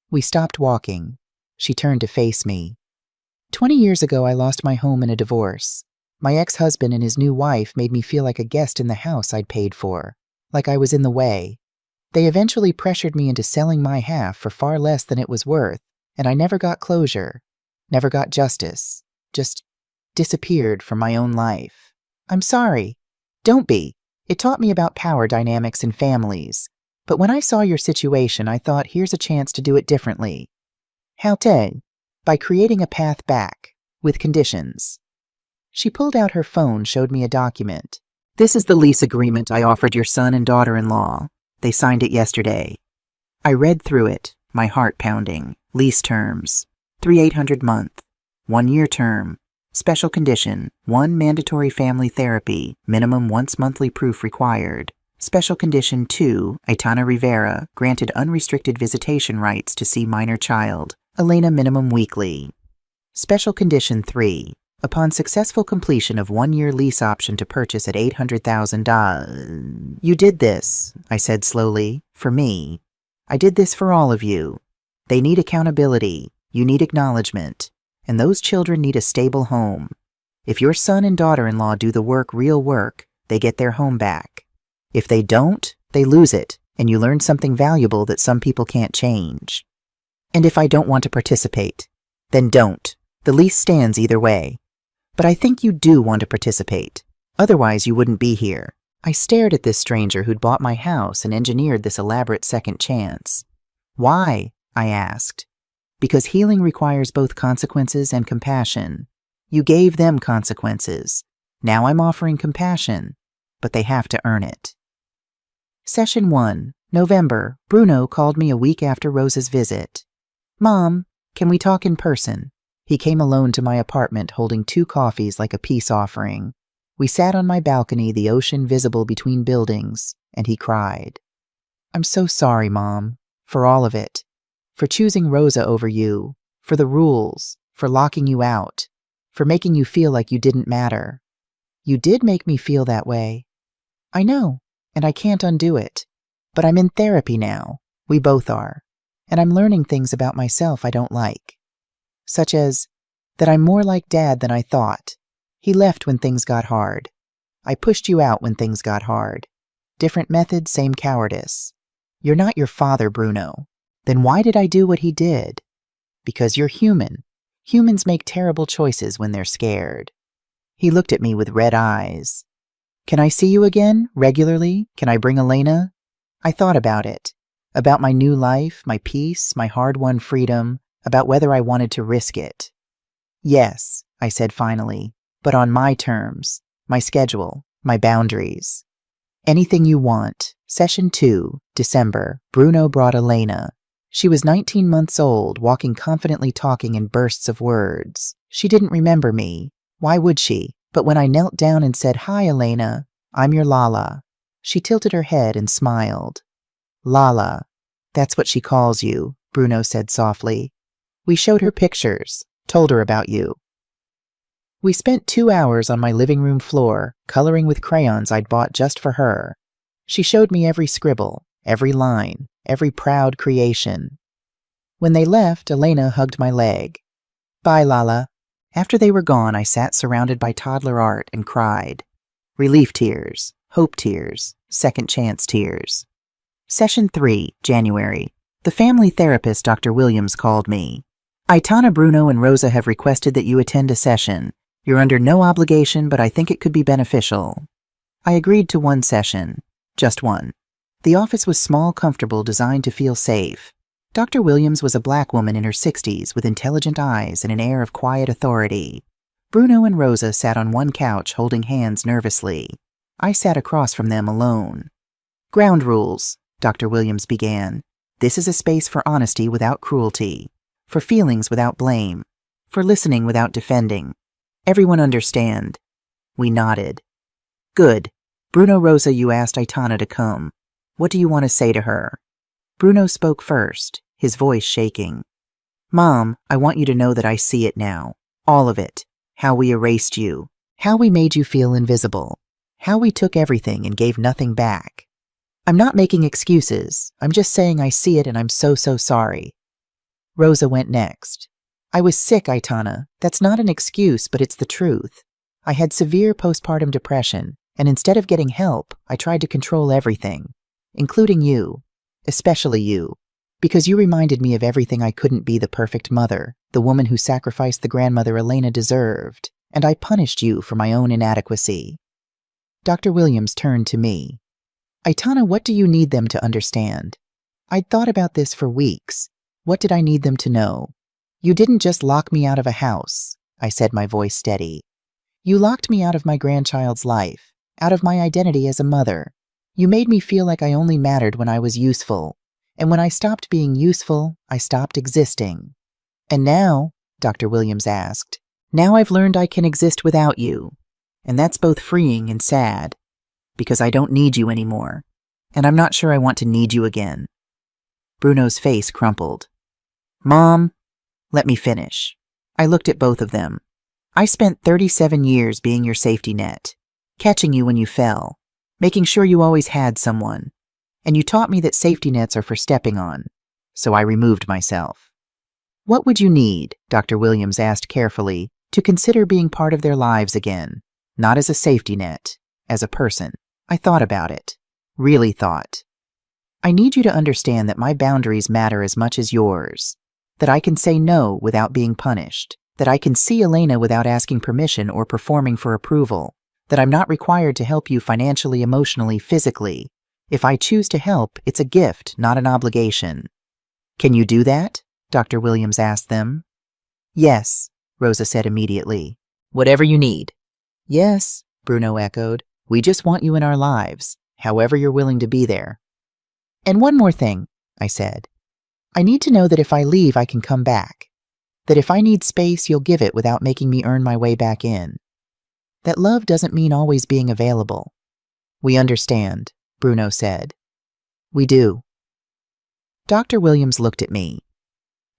We stopped walking. She turned to face me. 20 years ago, I lost my home in a divorce. My ex-husband and his new wife made me feel like a guest in the house I'd paid for, like I was in the way. They eventually pressured me into selling my half for far less than it was worth, and I never got closure, never got justice, just disappeared from my own life. I'm sorry. Don't be. It taught me about power dynamics in families. But when I saw your situation, I thought, here's a chance to do it differently. How to? By creating a path back, with conditions. She pulled out her phone, showed me a document. This is the lease agreement I offered your son and daughter-in-law. They signed it yesterday. I read through it, my heart pounding. Lease terms. $3,800 month. 1-year term. Special condition. 1 mandatory family therapy. Minimum once monthly proof required. Special condition 2. Aitana Rivera granted unrestricted visitation rights to see minor child. Elena minimum weekly. Special condition 3. Upon successful completion of 1-year lease option to purchase at $800,000. You did this, I said slowly, for me. I did this for all of you. They need accountability. You need acknowledgement. And those children need a stable home. If your son and daughter-in-law do the work, real work, they get their home back. If they don't, they lose it, and you learn something valuable that some people can't change. And if I don't want to participate, then don't. The lease stands either way. But I think you do want to participate. Otherwise, you wouldn't be here. I stared at this stranger who'd bought my house and engineered this elaborate second chance. Why? I asked. Because healing requires both consequences and compassion. You gave them consequences. Now I'm offering compassion, but they have to earn it. Session 1, November. Bruno called me a week after Rosa's visit. Mom, can we talk in person? He came alone to my apartment holding 2 coffees like a peace offering. We sat on my balcony, the ocean visible between buildings, and he cried. I'm so sorry, Mom, for all of it. For choosing Rosa over you, for the rules, for locking you out, for making you feel like you didn't matter. You did make me feel that way. I know, and I can't undo it. But I'm in therapy now. We both are. And I'm learning things about myself I don't like. Such as that I'm more like Dad than I thought. He left when things got hard. I pushed you out when things got hard. Different method, same cowardice. You're not your father, Bruno. Then why did I do what he did? Because you're human. Humans make terrible choices when they're scared. He looked at me with red eyes. Can I see you again, regularly? Can I bring Elena? I thought about it. About my new life, my peace, my hard-won freedom, about whether I wanted to risk it. Yes, I said finally, but on my terms, my schedule, my boundaries. Anything you want. Session 2, December. Bruno brought Elena. She was 19 months old, walking confidently, talking in bursts of words. She didn't remember me. Why would she? But when I knelt down and said, Hi, Elena, I'm your Lala, she tilted her head and smiled. Lala, that's what she calls you, Bruno said softly. We showed her pictures, told her about you. We spent 2 hours on my living room floor, coloring with crayons I'd bought just for her. She showed me every scribble, every line, every proud creation. When they left, Elena hugged my leg. Bye, Lala. After they were gone, I sat surrounded by toddler art and cried. Relief tears, hope tears, second chance tears. Session 3, January. The family therapist, Dr. Williams, called me. Aitana, Bruno, and Rosa have requested that you attend a session. You're under no obligation, but I think it could be beneficial. I agreed to 1 session. Just 1. The office was small, comfortable, designed to feel safe. Dr. Williams was a black woman in her 60s with intelligent eyes and an air of quiet authority. Bruno and Rosa sat on one couch holding hands nervously. I sat across from them alone. "Ground rules," Dr. Williams began. "This is a space for honesty without cruelty, for feelings without blame, for listening without defending. Everyone understand?" We nodded. "Good. Bruno, Rosa, you asked Aitana to come. What do you want to say to her?" Bruno spoke first, his voice shaking. "Mom, I want you to know that I see it now. All of it. How we erased you. How we made you feel invisible. How we took everything and gave nothing back. I'm not making excuses. I'm just saying I see it and I'm so sorry." Rosa went next. "I was sick, Aitana. That's not an excuse, but it's the truth. I had severe postpartum depression, and instead of getting help, I tried to control everything, including you, especially you, because you reminded me of everything I couldn't be: the perfect mother, the woman who sacrificed the grandmother Elena deserved, and I punished you for my own inadequacy." Dr. Williams turned to me. "Aitana, what do you need them to understand?" I'd thought about this for weeks. What did I need them to know? "You didn't just lock me out of a house," I said, my voice steady. "You locked me out of my grandchild's life, out of my identity as a mother. You made me feel like I only mattered when I was useful. And when I stopped being useful, I stopped existing." "And now," Dr. Williams asked, "now I've learned I can exist without you. And that's both freeing and sad, because I don't need you anymore. And I'm not sure I want to need you again." Bruno's face crumpled. "Mom, let me finish." I looked at both of them. "I spent 37 years being your safety net, catching you when you fell, making sure you always had someone. And you taught me that safety nets are for stepping on. So I removed myself." "What would you need," Dr. Williams asked carefully, "to consider being part of their lives again? Not as a safety net, as a person." I thought about it. Really thought. "I need you to understand that my boundaries matter as much as yours. That I can say no without being punished. That I can see Elena without asking permission or performing for approval. That I'm not required to help you financially, emotionally, physically. If I choose to help, it's a gift, not an obligation." "Can you do that?" Dr. Williams asked them. "Yes," Rosa said immediately. "Whatever you need." "Yes," Bruno echoed. "We just want you in our lives, however you're willing to be there." "And one more thing," I said. "I need to know that if I leave, I can come back. That if I need space, you'll give it without making me earn my way back in. That love doesn't mean always being available." "We understand," Bruno said. "We do." Dr. Williams looked at me.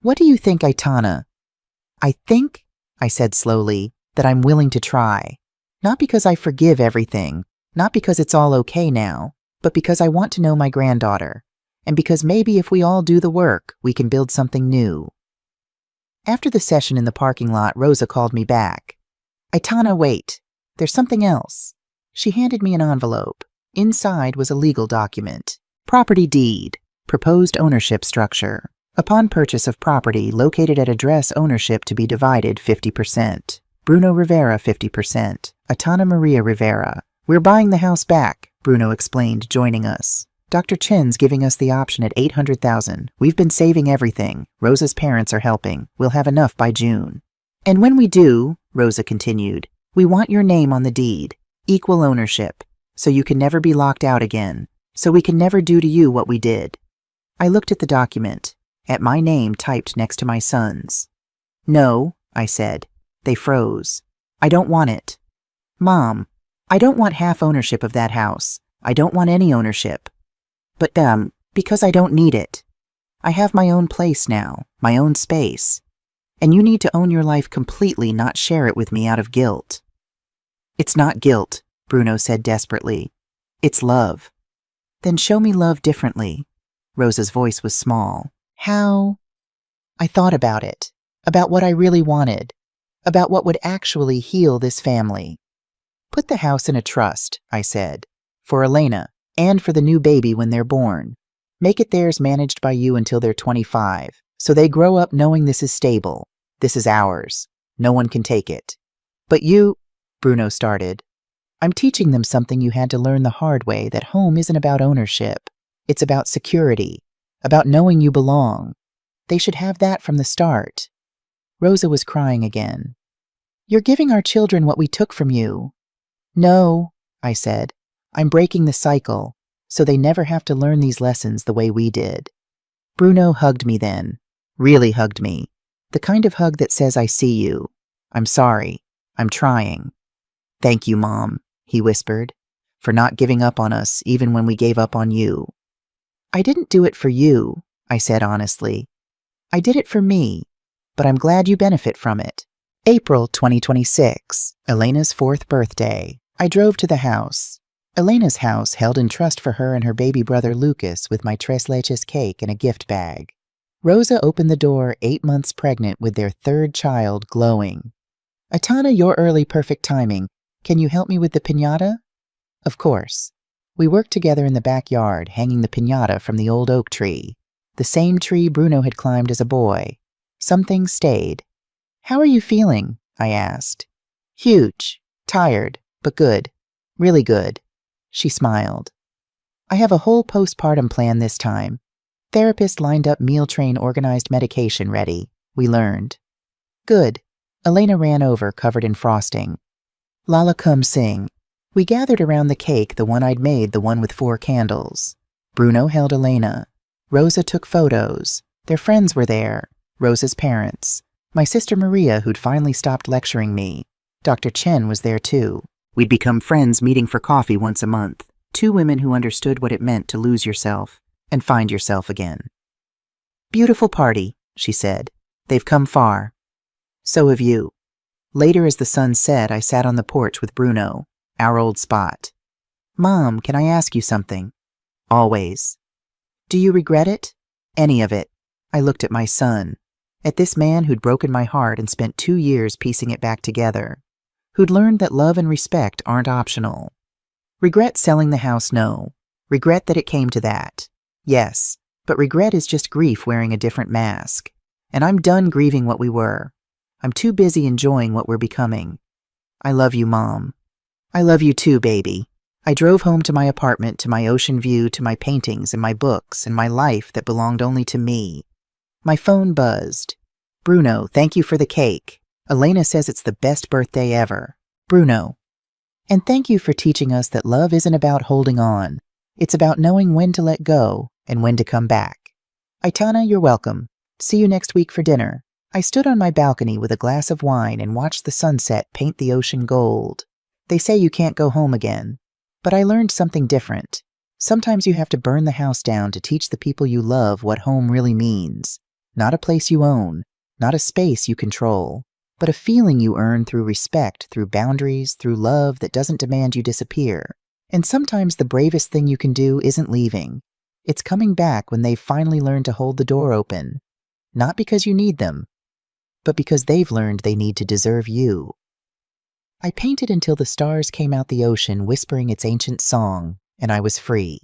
"What do you think, Aitana?" "I think," I said slowly, "that I'm willing to try. Not because I forgive everything, not because it's all okay now, but because I want to know my granddaughter, and because maybe if we all do the work, we can build something new." After the session in the parking lot, Rosa called me back. "Aitana, wait. There's something else." She handed me an envelope. Inside was a legal document. Property deed. Proposed ownership structure. Upon purchase of property located at address, ownership to be divided 50%. Bruno Rivera 50%. Aitana Maria Rivera. "We're buying the house back," Bruno explained, joining us. "Dr. Chen's giving us the option at $800,000. We've been saving everything. Rosa's parents are helping. We'll have enough by June. And when we do," Rosa continued, "we want your name on the deed. Equal ownership. So you can never be locked out again. So we can never do to you what we did." I looked at the document, at my name typed next to my son's. "No," I said. They froze. "I don't want it." "Mom, I don't want half ownership of that house. I don't want any ownership. But, because I don't need it. I have my own place now, my own space. And you need to own your life completely, not share it with me out of guilt." "It's not guilt," Bruno said desperately. "It's love." "Then show me love differently." Rosa's voice was small. "How?" I thought about it, about what I really wanted, about what would actually heal this family. "Put the house in a trust," I said, "for Elena and for the new baby when they're born. Make it theirs, managed by you until they're 25, so they grow up knowing this is stable. This is ours. No one can take it." "But you," Bruno started. "I'm teaching them something you had to learn the hard way, that home isn't about ownership. It's about security, about knowing you belong, They should have that from the start. Rosa was crying again. You're giving our children what we took from you. No, I said. I'm breaking the cycle, so they never have to learn these lessons the way we did. Bruno hugged me then. Really hugged me. The kind of hug that says I see you. I'm sorry. I'm trying. Thank you, Mom, he whispered, for not giving up on us even when we gave up on you. I didn't do it for you, I said honestly. I did it for me, but I'm glad you benefit from it. April 2026, Elena's 4th birthday. I drove to the house. Elena's house held in trust for her and her baby brother Lucas with my tres leches cake and a gift bag. Rosa opened the door 8 months pregnant with their 3rd child glowing. Aitana, your early perfect timing. Can you help me with the piñata? Of course. We worked together in the backyard, hanging the piñata from the old oak tree. The same tree Bruno had climbed as a boy. Some things stayed. How are you feeling? I asked. Huge. Tired, but good. Really good. She smiled. I have a whole postpartum plan this time. Therapist lined up meal train organized medication ready. We learned. Good. Elena ran over, covered in frosting. Lala, come sing. We gathered around the cake, the one I'd made, the one with 4 candles. Bruno held Elena. Rosa took photos. Their friends were there. Rosa's parents. My sister Maria, who'd finally stopped lecturing me. Dr. Chen was there too. We'd become friends, meeting for coffee once a month. 2 women who understood what it meant to lose yourself and find yourself again. Beautiful party, she said. They've come far. So have you. Later, as the sun set, I sat on the porch with Bruno, our old spot. Mom, can I ask you something? Always. Do you regret it? Any of it? I looked at my son, at this man who'd broken my heart and spent 2 years piecing it back together, who'd learned that love and respect aren't optional. Regret selling the house? No. Regret that it came to that? Yes, but regret is just grief wearing a different mask. And I'm done grieving what we were. I'm too busy enjoying what we're becoming. I love you, Mom. I love you too, baby. I drove home to my apartment, to my ocean view, to my paintings and my books and my life that belonged only to me. My phone buzzed. Bruno, thank you for the cake. Elena says it's the best birthday ever. Bruno. And thank you for teaching us that love isn't about holding on. It's about knowing when to let go and when to come back. Aitana, you're welcome. See you next week for dinner. I stood on my balcony with a glass of wine and watched the sunset paint the ocean gold. They say you can't go home again, but I learned something different. Sometimes you have to burn the house down to teach the people you love what home really means. Not a place you own, not a space you control, but a feeling you earn through respect, through boundaries, through love that doesn't demand you disappear. And sometimes the bravest thing you can do isn't leaving. It's coming back when they've finally learned to hold the door open. Not because you need them, but because they've learned they need to deserve you. I painted until the stars came out the ocean whispering its ancient song, and I was free.